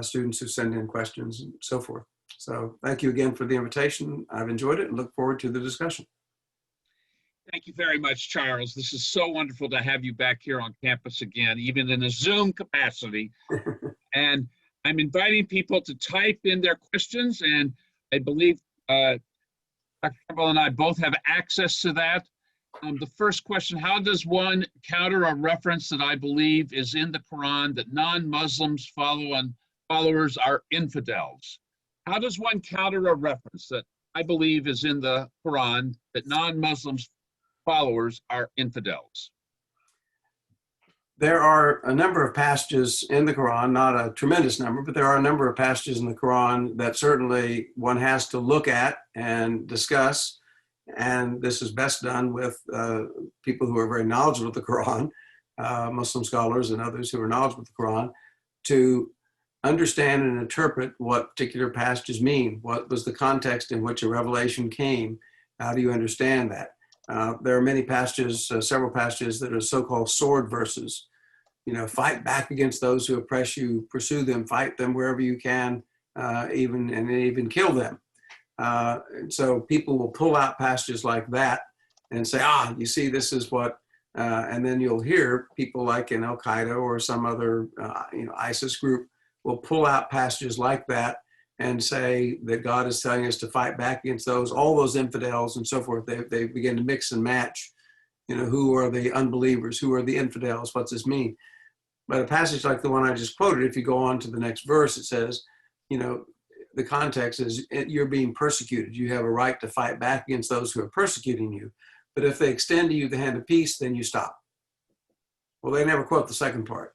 students who send in questions and so forth. So thank you again for the invitation. I've enjoyed it and look forward to the discussion. Thank you very much, Charles. This is so wonderful to have you back here on campus again, even in a Zoom capacity. And I'm inviting people to type in their questions, and I believe Dr. Kimball and I both have access to that. The first question: how does one counter a reference that I believe is in the Quran that non-Muslims followers are infidels? How does one counter a reference that I believe is in the Quran that non-Muslims followers are infidels? There are a number of passages in the Quran, not a tremendous number, but there are a number of passages in the Quran that certainly one has to look at and discuss. And this is best done with people who are very knowledgeable of the Quran, Muslim scholars and others who are knowledgeable of the Quran, to understand and interpret what particular passages mean. What was the context in which a revelation came? How do you understand that? There are many passages, several passages that are so-called sword verses. You know, fight back against those who oppress you, pursue them, fight them wherever you can, even kill them. And so people will pull out passages like that and say, you see, this is what, and then you'll hear people like in Al Qaeda or some other, ISIS group will pull out passages like that and say that God is telling us to fight back against all those infidels and so forth. They begin to mix and match, who are the unbelievers, who are the infidels, what's this mean? But a passage like the one I just quoted, if you go on to the next verse, it says, the context is you're being persecuted. You have a right to fight back against those who are persecuting you. But if they extend to you the hand of peace, then you stop. Well, they never quote the second part,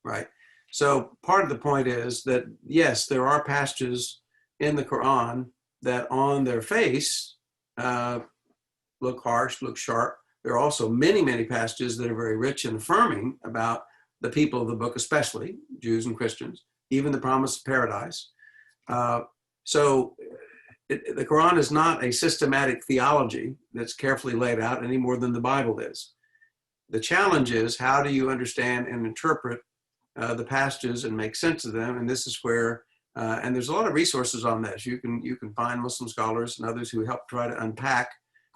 right? So part of the point is that, yes, there are passages in the Quran that on their face look harsh, look sharp. There are also many, many passages that are very rich and affirming about the people of the book, especially Jews and Christians, even the promise of paradise. So the Quran is not a systematic theology that's carefully laid out any more than the Bible is. The challenge is, how do you understand and interpret the passages and make sense of them? And this is where, and there's a lot of resources on this. You can find Muslim scholars and others who help try to unpack,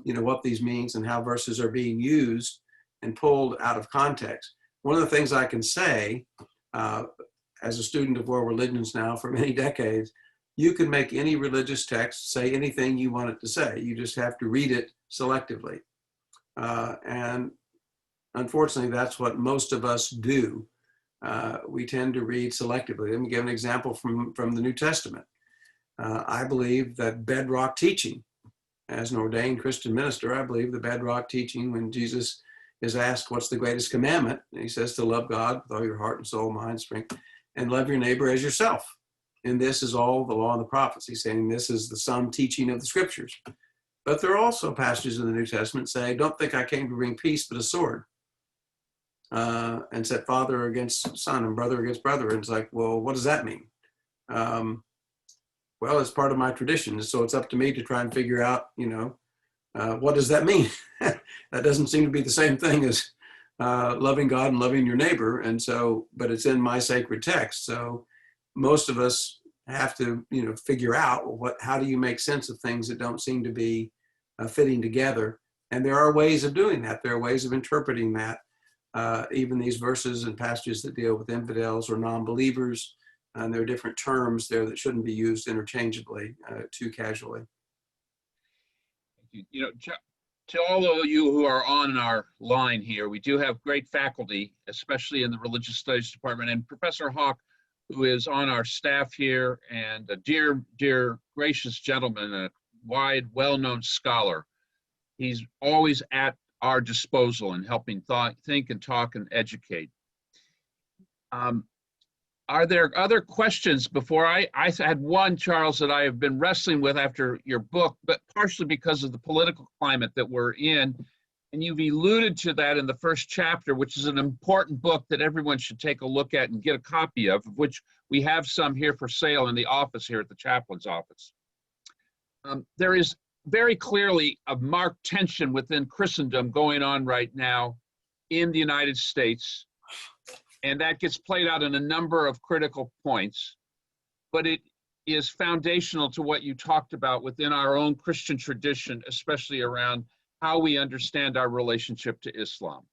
what these means and how verses are being used and pulled out of context. One of the things I can say, as a student of world religions now for many decades, you can make any religious text say anything you want it to say. You just have to read it selectively. And unfortunately, that's what most of us do. We tend to read selectively. Let me give an example from the New Testament. I believe that bedrock teaching, as an ordained Christian minister, I believe the bedrock teaching when Jesus is asked, what's the greatest commandment? And he says to love God with all your heart and soul, mind, strength, and love your neighbor as yourself. And this is all the law and the prophets. He's saying this is the sum teaching of the scriptures. But there are also passages in the New Testament say, don't think I came to bring peace, but a sword. And set father against son and brother against brother. And it's like, well, what does that mean? Well, it's part of my tradition. So it's up to me to try and figure out, what does that mean? That doesn't seem to be the same thing as loving God and loving your neighbor. And so, but it's in my sacred text. So most of us have to, figure out how do you make sense of things that don't seem to be fitting together. And there are ways of doing that. There are ways of interpreting that. Even these verses and passages that deal with infidels or non-believers, and there are different terms there that shouldn't be used interchangeably too casually. To all of you who are on our line here, we do have great faculty, especially in the Religious Studies Department, and Professor Hawk, who is on our staff here, and a dear, gracious gentleman, a wide, well-known scholar. He's always at our disposal in helping think and talk and educate. Are there other questions before I had one, Charles, that I have been wrestling with after your book, but partially because of the political climate that we're in. And you've alluded to that in the first chapter, which is an important book that everyone should take a look at and get a copy of which we have some here for sale in the office here at the chaplain's office. There is very clearly a marked tension within Christendom going on right now in the United States. And that gets played out in a number of critical points, but it is foundational to what you talked about within our own Christian tradition, especially around how we understand our relationship to Islam.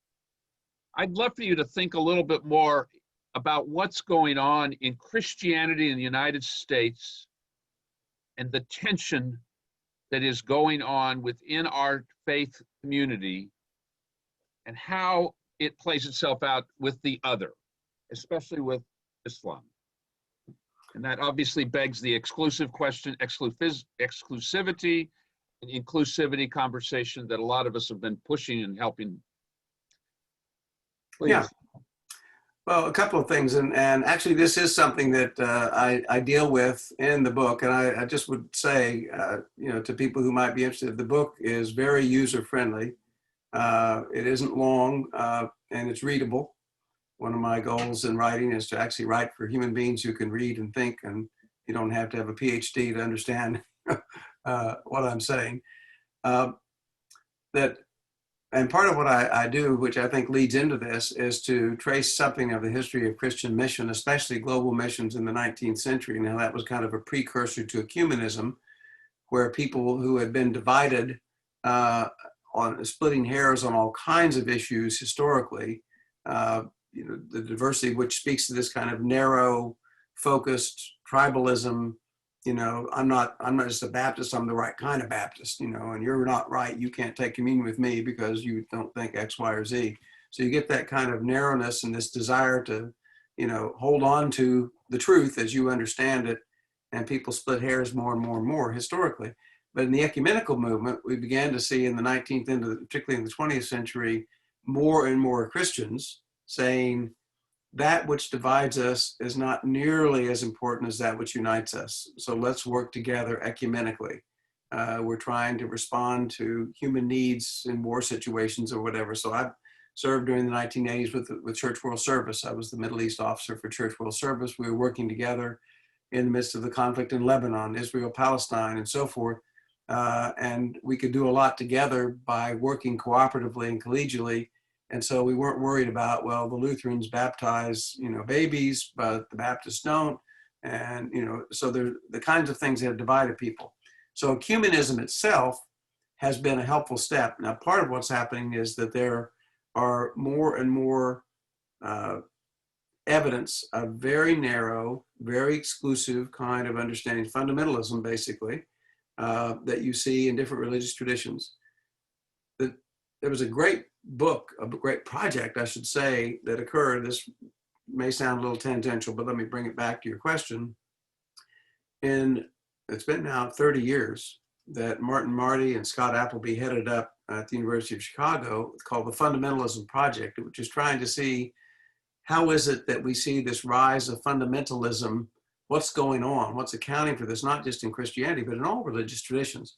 I'd love for you to think a little bit more about what's going on in Christianity in the United States and the tension that is going on within our faith community and how it plays itself out with the other, especially with Islam. And that obviously begs the exclusive question, exclusivity and inclusivity conversation that a lot of us have been pushing and helping. Please. Yeah. Well, a couple of things, and actually this is something that I deal with in the book, and I just would say, to people who might be interested, the book is very user-friendly. It isn't long, and it's readable. one of my goals in writing is to actually write for human beings who can read and think, and you don't have to have a PhD to understand what I'm saying. And part of what I do, which I think leads into this, is to trace something of the history of Christian mission, especially global missions in the 19th century. Now, that was kind of a precursor to ecumenism, where people who had been divided on splitting hairs on all kinds of issues historically, the diversity which speaks to this kind of narrow, focused tribalism. I'm not just a Baptist, I'm the right kind of Baptist, and you're not right, you can't take communion with me because you don't think X, Y, or Z. So you get that kind of narrowness and this desire to, hold on to the truth as you understand it, and people split hairs more and more and more historically. But in the ecumenical movement, we began to see in the 19th and particularly in the 20th century, more and more Christians saying, that which divides us is not nearly as important as that which unites us. So let's work together ecumenically. We're trying to respond to human needs in war situations or whatever. So I served during the 1980s with Church World Service. I was the Middle East officer for Church World Service. We were working together in the midst of the conflict in Lebanon, Israel, Palestine, and so forth. And we could do a lot together by working cooperatively and collegially. And so we weren't worried about, well, the Lutherans baptize, babies, but the Baptists don't. And, so they're the kinds of things that have divided people. So ecumenism itself has been a helpful step. Now, part of what's happening is that there are more and more evidence of very narrow, very exclusive kind of understanding, fundamentalism, basically, that you see in different religious traditions. There was a great book, a great project, I should say, that occurred. This may sound a little tangential, but let me bring it back to your question. And it's been now 30 years that Martin Marty and Scott Appleby headed up at the University of Chicago, called the Fundamentalism Project, which is trying to see how is it that we see this rise of fundamentalism, what's going on, what's accounting for this, not just in Christianity, but in all religious traditions.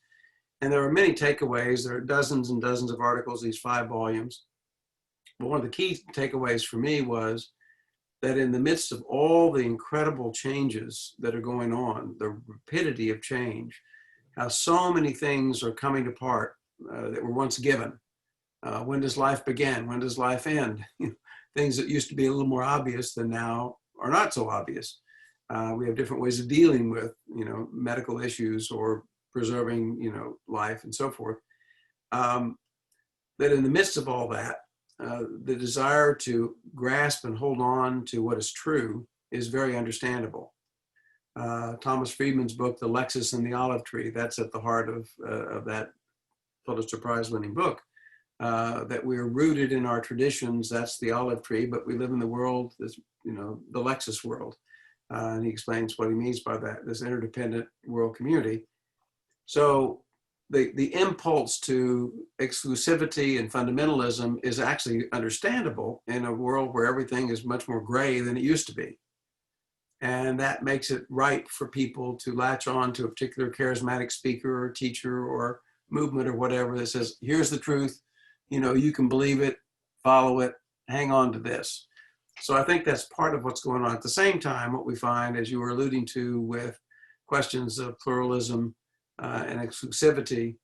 And there are many takeaways. There are dozens and dozens of articles, these 5 volumes. But one of the key takeaways for me was that in the midst of all the incredible changes that are going on, the rapidity of change, how so many things are coming apart that were once given. When does life begin? When does life end? Things that used to be a little more obvious than now are not so obvious. We have different ways of dealing with, medical issues or preserving, life and so forth. That in the midst of all that, the desire to grasp and hold on to what is true is very understandable. Thomas Friedman's book, The Lexus and the Olive Tree, that's at the heart of that Pulitzer Prize-winning book, that we're rooted in our traditions, that's the olive tree, but we live in the world, this, the Lexus world. And he explains what he means by that, this interdependent world community. So the impulse to exclusivity and fundamentalism is actually understandable in a world where everything is much more gray than it used to be. And that makes it right for people to latch on to a particular charismatic speaker or teacher or movement or whatever that says, here's the truth, you can believe it, follow it, hang on to this. So I think that's part of what's going on. At the same time, what we find, as you were alluding to with questions of pluralism and exclusivity,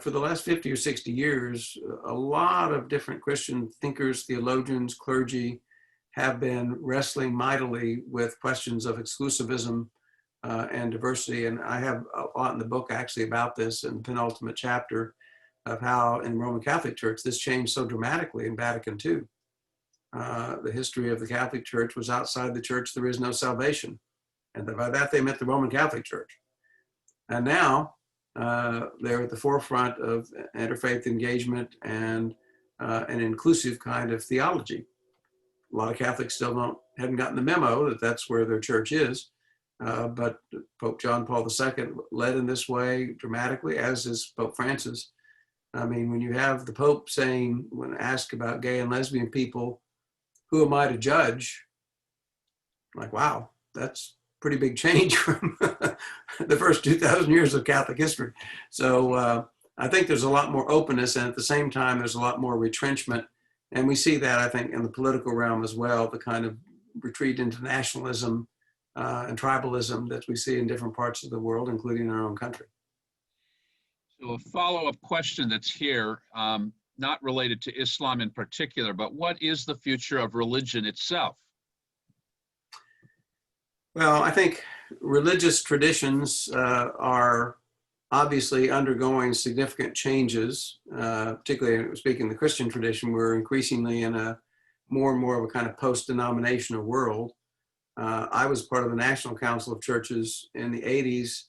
for the last 50 or 60 years, a lot of different Christian thinkers, theologians, clergy have been wrestling mightily with questions of exclusivism and diversity. And I have a lot in the book actually about this in the penultimate chapter of how in the Roman Catholic Church, this changed so dramatically in Vatican II. The history of the Catholic Church was outside the church, there is no salvation. And by that they meant the Roman Catholic Church. And now they're at the forefront of interfaith engagement and an inclusive kind of theology. A lot of Catholics still haven't gotten the memo that that's where their church is. But Pope John Paul II led in this way dramatically, as is Pope Francis. I mean, when you have the Pope saying, when asked about gay and lesbian people, who am I to judge? I'm like, wow, that's pretty big change from the first 2,000 years of Catholic history. So I think there's a lot more openness, and at the same time, there's a lot more retrenchment And we see that, I think, in the political realm as well, the kind of retreat into nationalism and tribalism that we see in different parts of the world, including our own country. So a follow-up question that's here, not related to Islam in particular, but what is the future of religion itself? Well, I think religious traditions are obviously undergoing significant changes, particularly speaking of the Christian tradition. We're increasingly in a more and more of a kind of post-denominational world. I was part of the National Council of Churches in the 80s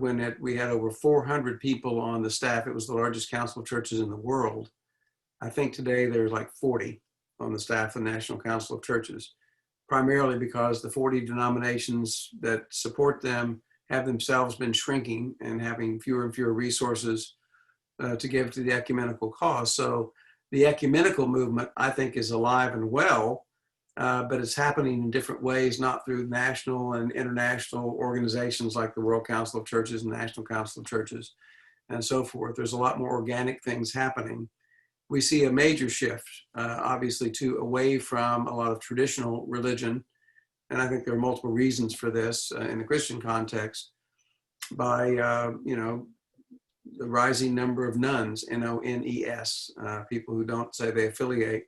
when we had over 400 people on the staff. It was the largest council of churches in the world. I think today there's like 40 on the staff of the National Council of Churches, primarily because the 40 denominations that support them have themselves been shrinking and having fewer and fewer resources to give to the ecumenical cause. So the ecumenical movement, I think, is alive and well, but it's happening in different ways, not through national and international organizations like the World Council of Churches and National Council of Churches and so forth. There's a lot more organic things happening. We see a major shift, obviously, away from a lot of traditional religion. And I think there are multiple reasons for this in the Christian context, by the rising number of nuns, N-O-N-E-S, people who don't say they affiliate,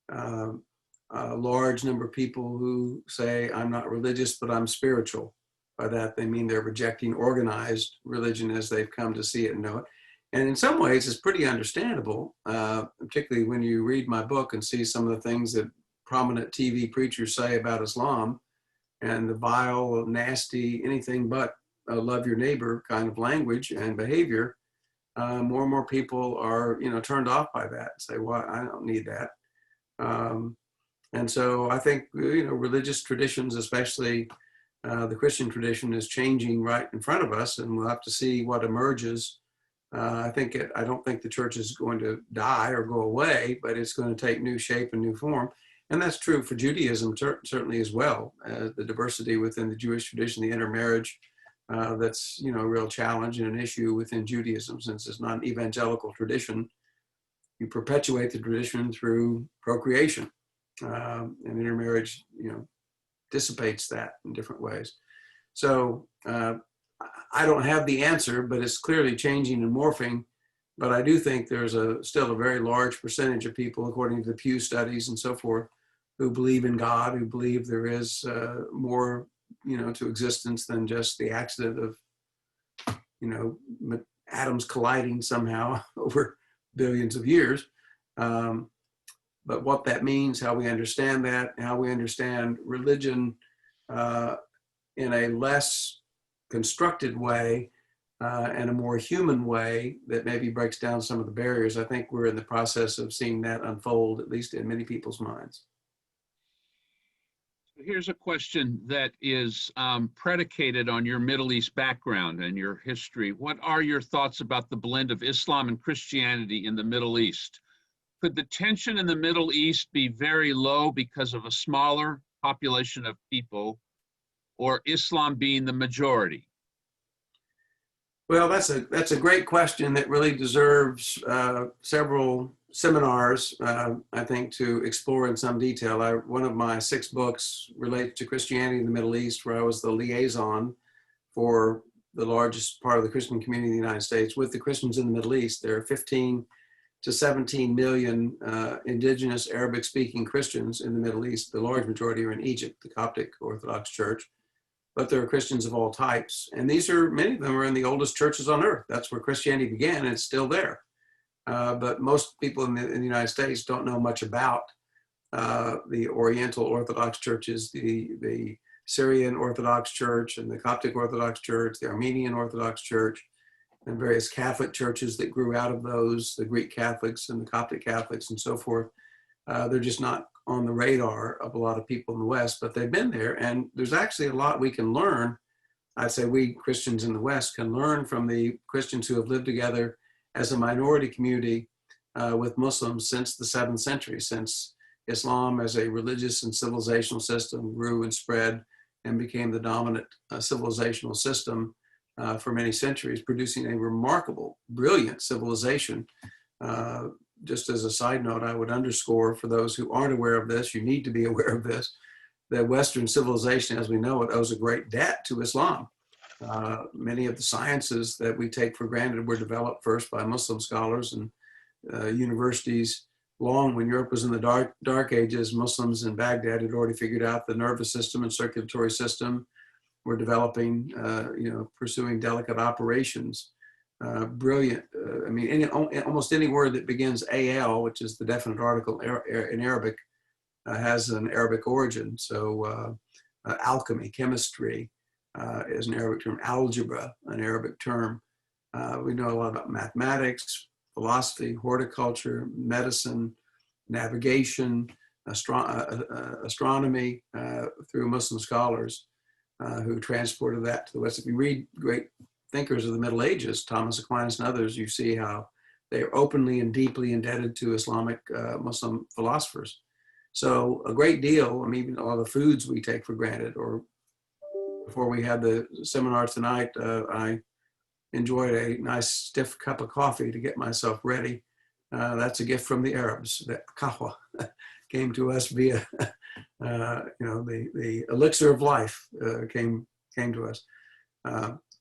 a large number of people who say, I'm not religious, but I'm spiritual. By that, they mean they're rejecting organized religion as they've come to see it and know it. And in some ways, it's pretty understandable, particularly when you read my book and see some of the things that prominent TV preachers say about Islam and the vile, nasty, anything but love your neighbor kind of language and behavior. More and more people are, turned off by that and say, well, I don't need that. And so I think, religious traditions, especially the Christian tradition, is changing right in front of us, and we'll have to see what emerges. I don't think the church is going to die or go away, but it's going to take new shape and new form. And that's true for Judaism certainly as well. The diversity within the Jewish tradition, the intermarriage, that's a real challenge and an issue within Judaism, since it's not an evangelical tradition. You perpetuate the tradition through procreation, and intermarriage, dissipates that in different ways. So I don't have the answer, but it's clearly changing and morphing. But I do think there's still a very large percentage of people, according to the Pew studies and so forth, who believe in God, who believe there is more, to existence than just the accident of, atoms colliding somehow over billions of years. But what that means, how we understand that, how we understand religion in a less constructed way and a more human way that maybe breaks down some of the barriers. I think we're in the process of seeing that unfold, at least in many people's minds. Here's a question that is predicated on your Middle East background and your history. What are your thoughts about the blend of Islam and Christianity in the Middle East? Could the tension in the Middle East be very low because of a smaller population of people, or Islam being the majority? Well, that's a great question that really deserves several seminars, I think, to explore in some detail. One of my 6 books relates to Christianity in the Middle East, where I was the liaison for the largest part of the Christian community in the United States with the Christians in the Middle East. There are 15 to 17 million indigenous Arabic-speaking Christians in the Middle East. The large majority are in Egypt, the Coptic Orthodox Church. But there are Christians of all types. And many of them are in the oldest churches on earth. That's where Christianity began, and it's still there. But most people in the United States don't know much about the Oriental Orthodox churches, the Syrian Orthodox Church and the Coptic Orthodox Church, the Armenian Orthodox Church, and various Catholic churches that grew out of those, the Greek Catholics and the Coptic Catholics and so forth. They're just not on the radar of a lot of people in the West, but they've been there. And there's actually a lot we can learn. I'd say we Christians in the West can learn from the Christians who have lived together as a minority community with Muslims since the 7th century, since Islam as a religious and civilizational system grew and spread and became the dominant civilizational system for many centuries, producing a remarkable, brilliant civilization just as a side note, I would underscore for those who aren't aware of this, you need to be aware of this, that Western civilization, as we know it, owes a great debt to Islam. Many of the sciences that we take for granted were developed first by Muslim scholars and universities. Long when Europe was in the dark ages, Muslims in Baghdad had already figured out the nervous system and circulatory system, were developing, pursuing delicate operations. Brilliant. I mean, almost any word that begins AL, which is the definite article in Arabic, has an Arabic origin. So alchemy, chemistry is an Arabic term. Algebra, an Arabic term. We know a lot about mathematics, philosophy, horticulture, medicine, navigation, astronomy through Muslim scholars who transported that to the West. If you read great thinkers of the Middle Ages, Thomas Aquinas and others, you see how they are openly and deeply indebted to Islamic Muslim philosophers. So a great deal, I mean, even all the foods we take for granted, or before we had the seminar tonight, I enjoyed a nice stiff cup of coffee to get myself ready. That's a gift from the Arabs. The kahwa came to us via, the elixir of life came to us.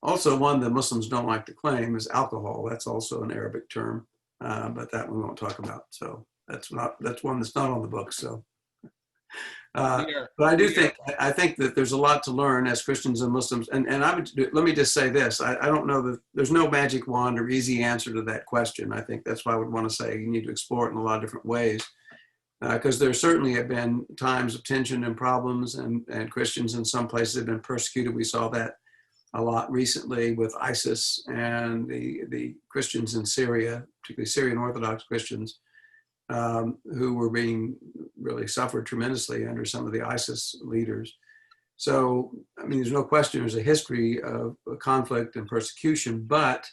Also, one that Muslims don't like to claim is alcohol. That's also an Arabic term, but that we won't talk about. So that's one that's not on the book. So, but I think that there's a lot to learn as Christians and Muslims. And let me just say this: I don't know that there's no magic wand or easy answer to that question. I think that's why I would want to say you need to explore it in a lot of different ways, because there certainly have been times of tension and problems, and Christians in some places have been persecuted. We saw that a lot recently with ISIS and the Christians in Syria, particularly Syrian Orthodox Christians, who were being really suffered tremendously under some of the ISIS leaders. So, I mean, there's no question there's a history of conflict and persecution, but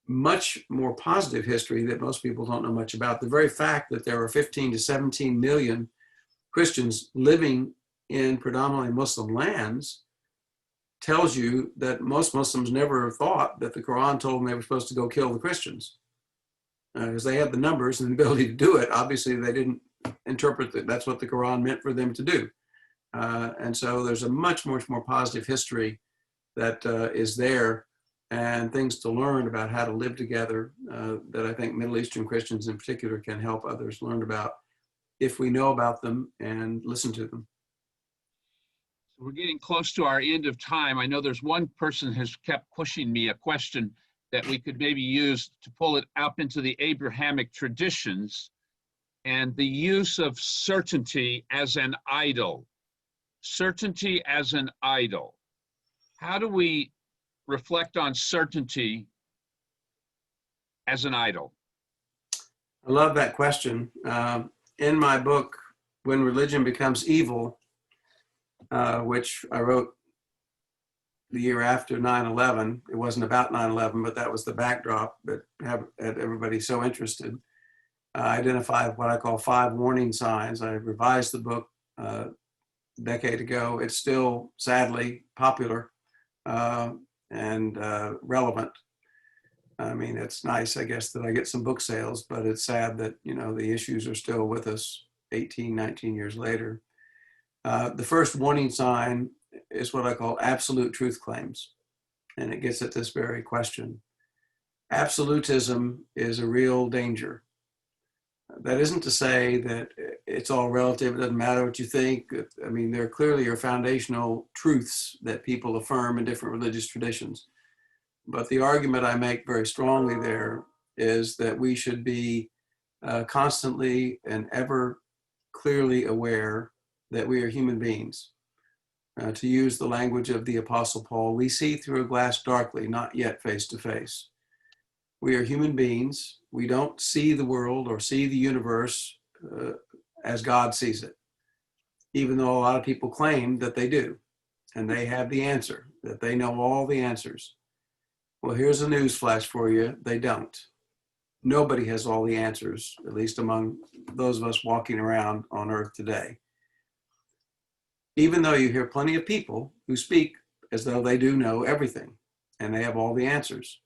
much more positive history that most people don't know much about. The very fact that there are 15 to 17 million Christians living in predominantly Muslim lands tells you that most Muslims never thought that the Quran told them they were supposed to go kill the Christians. Because they had the numbers and the ability to do it. Obviously, they didn't interpret that that's what the Quran meant for them to do. And so there's a much more positive history that is there, and things to learn about how to live together that I think Middle Eastern Christians in particular can help others learn about if we know about them and listen to them. We're getting close to our end of time. I know there's one person has kept pushing me a question that we could maybe use to pull it up into the Abrahamic traditions and the use of certainty as an idol. Certainty as an idol. How do we reflect on certainty as an idol? I love that question. In my book, When Religion Becomes Evil, which I wrote the year after 9/11. It wasn't about 9/11, but that was the backdrop that had everybody so interested. I identified what I call 5 warning signs. I revised the book a decade ago. It's still sadly popular and relevant. I mean, it's nice, I guess, that I get some book sales, but it's sad that, the issues are still with us 18, 19 years later. The first warning sign is what I call absolute truth claims. And it gets at this very question. Absolutism is a real danger. That isn't to say that it's all relative, it doesn't matter what you think. I mean, there clearly are foundational truths that people affirm in different religious traditions. But the argument I make very strongly there is that we should be constantly and ever clearly aware that we are human beings. To use the language of the Apostle Paul, we see through a glass darkly, not yet face to face. We are human beings. We don't see the world or see the universe as God sees it, even though a lot of people claim that they do, and they have the answer, that they know all the answers. Well, here's a news flash for you. They don't. Nobody has all the answers, at least among those of us walking around on earth today. Even though you hear plenty of people who speak as though they do know everything and they have all the answers.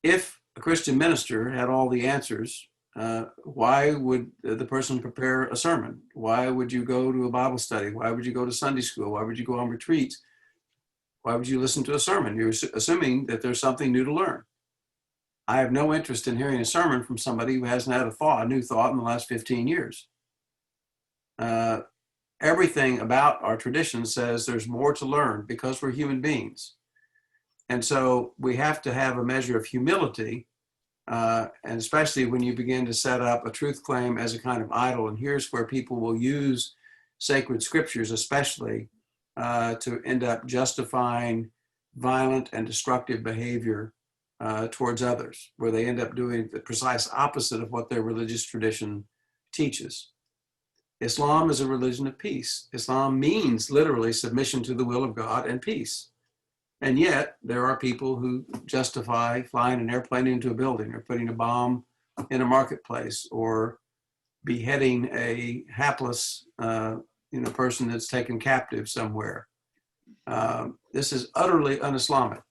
If a Christian minister had all the answers, why would the person prepare a sermon? Why would you go to a Bible study? Why would you go to Sunday school? Why would you go on retreats? Why would you listen to a sermon? You're assuming that there's something new to learn. I have no interest in hearing a sermon from somebody who hasn't had a new thought in the last 15 years. Everything about our tradition says there's more to learn because we're human beings. And so we have to have a measure of humility, and especially when you begin to set up a truth claim as a kind of idol. And here's where people will use sacred scriptures, especially to end up justifying violent and destructive behavior towards others, where they end up doing the precise opposite of what their religious tradition teaches. Islam is a religion of peace. Islam means literally submission to the will of God and peace. And yet there are people who justify flying an airplane into a building or putting a bomb in a marketplace or beheading a hapless person that's taken captive somewhere. This is utterly un-Islamic.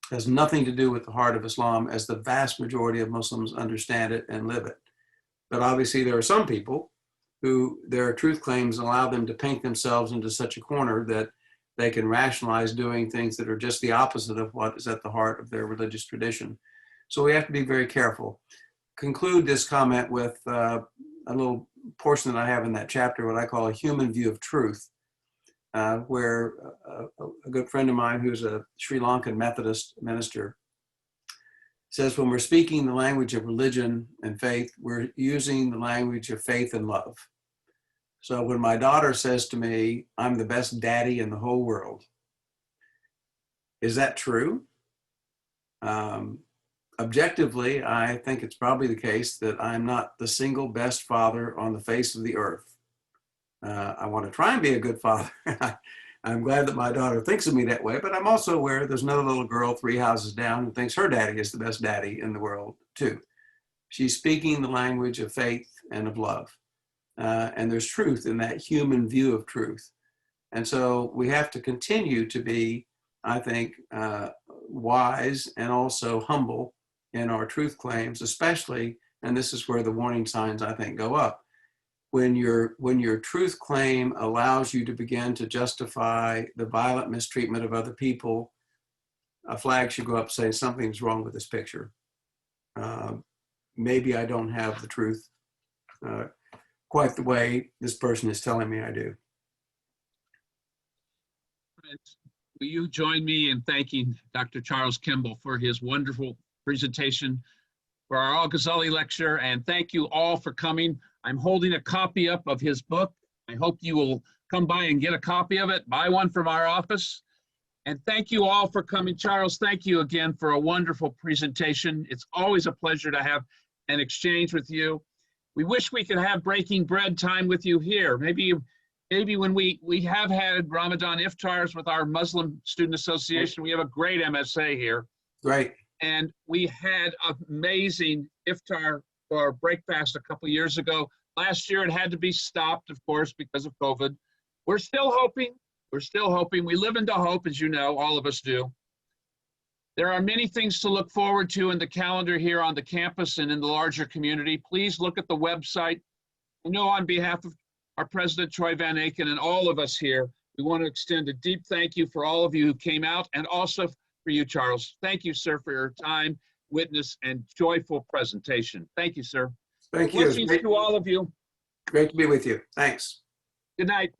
It has nothing to do with the heart of Islam as the vast majority of Muslims understand it and live it. But obviously there are some people who their truth claims allow them to paint themselves into such a corner that they can rationalize doing things that are just the opposite of what is at the heart of their religious tradition. So we have to be very careful. Conclude this comment with a little portion that I have in that chapter, what I call a human view of truth, where a good friend of mine who's a Sri Lankan Methodist minister says, when we're speaking the language of religion and faith, we're using the language of faith and love. So when my daughter says to me, I'm the best daddy in the whole world, is that true? Objectively, I think it's probably the case that I'm not the single best father on the face of the earth. I want to try and be a good father. I'm glad that my daughter thinks of me that way, but I'm also aware there's another little girl 3 houses down who thinks her daddy is the best daddy in the world too. She's speaking the language of faith and of love. And there's truth in that human view of truth. And so we have to continue to be, I think, wise and also humble in our truth claims, especially, and this is where the warning signs, I think, go up. When your truth claim allows you to begin to justify the violent mistreatment of other people, a flag should go up saying something's wrong with this picture. Maybe I don't have the truth quite the way this person is telling me I do. Will you join me in thanking Dr. Charles Kimball for his wonderful presentation for our Al-Ghazali lecture, and thank you all for coming. I'm holding a copy up of his book. I hope you will come by and get a copy of it, buy one from our office. And thank you all for coming. Charles, thank you again for a wonderful presentation. It's always a pleasure to have an exchange with you. We wish we could have breaking bread time with you here. Maybe when we have had Ramadan iftars with our Muslim Student Association. We have a great MSA here. Great. And we had amazing iftar or break fast a couple years ago. Last year it had to be stopped, of course, because of COVID. We're still hoping. We're still hoping. We live into hope, as you know, all of us do. There are many things to look forward to in the calendar here on the campus and in the larger community. Please look at the website. I know on behalf of our president, Troy Van Aken, and all of us here, we want to extend a deep thank you for all of you who came out, and also for you, Charles. Thank you, sir, for your time, witness, and joyful presentation. Thank you, sir. Thank you. Blessings to all of you. Great to be with you. Thanks. Good night.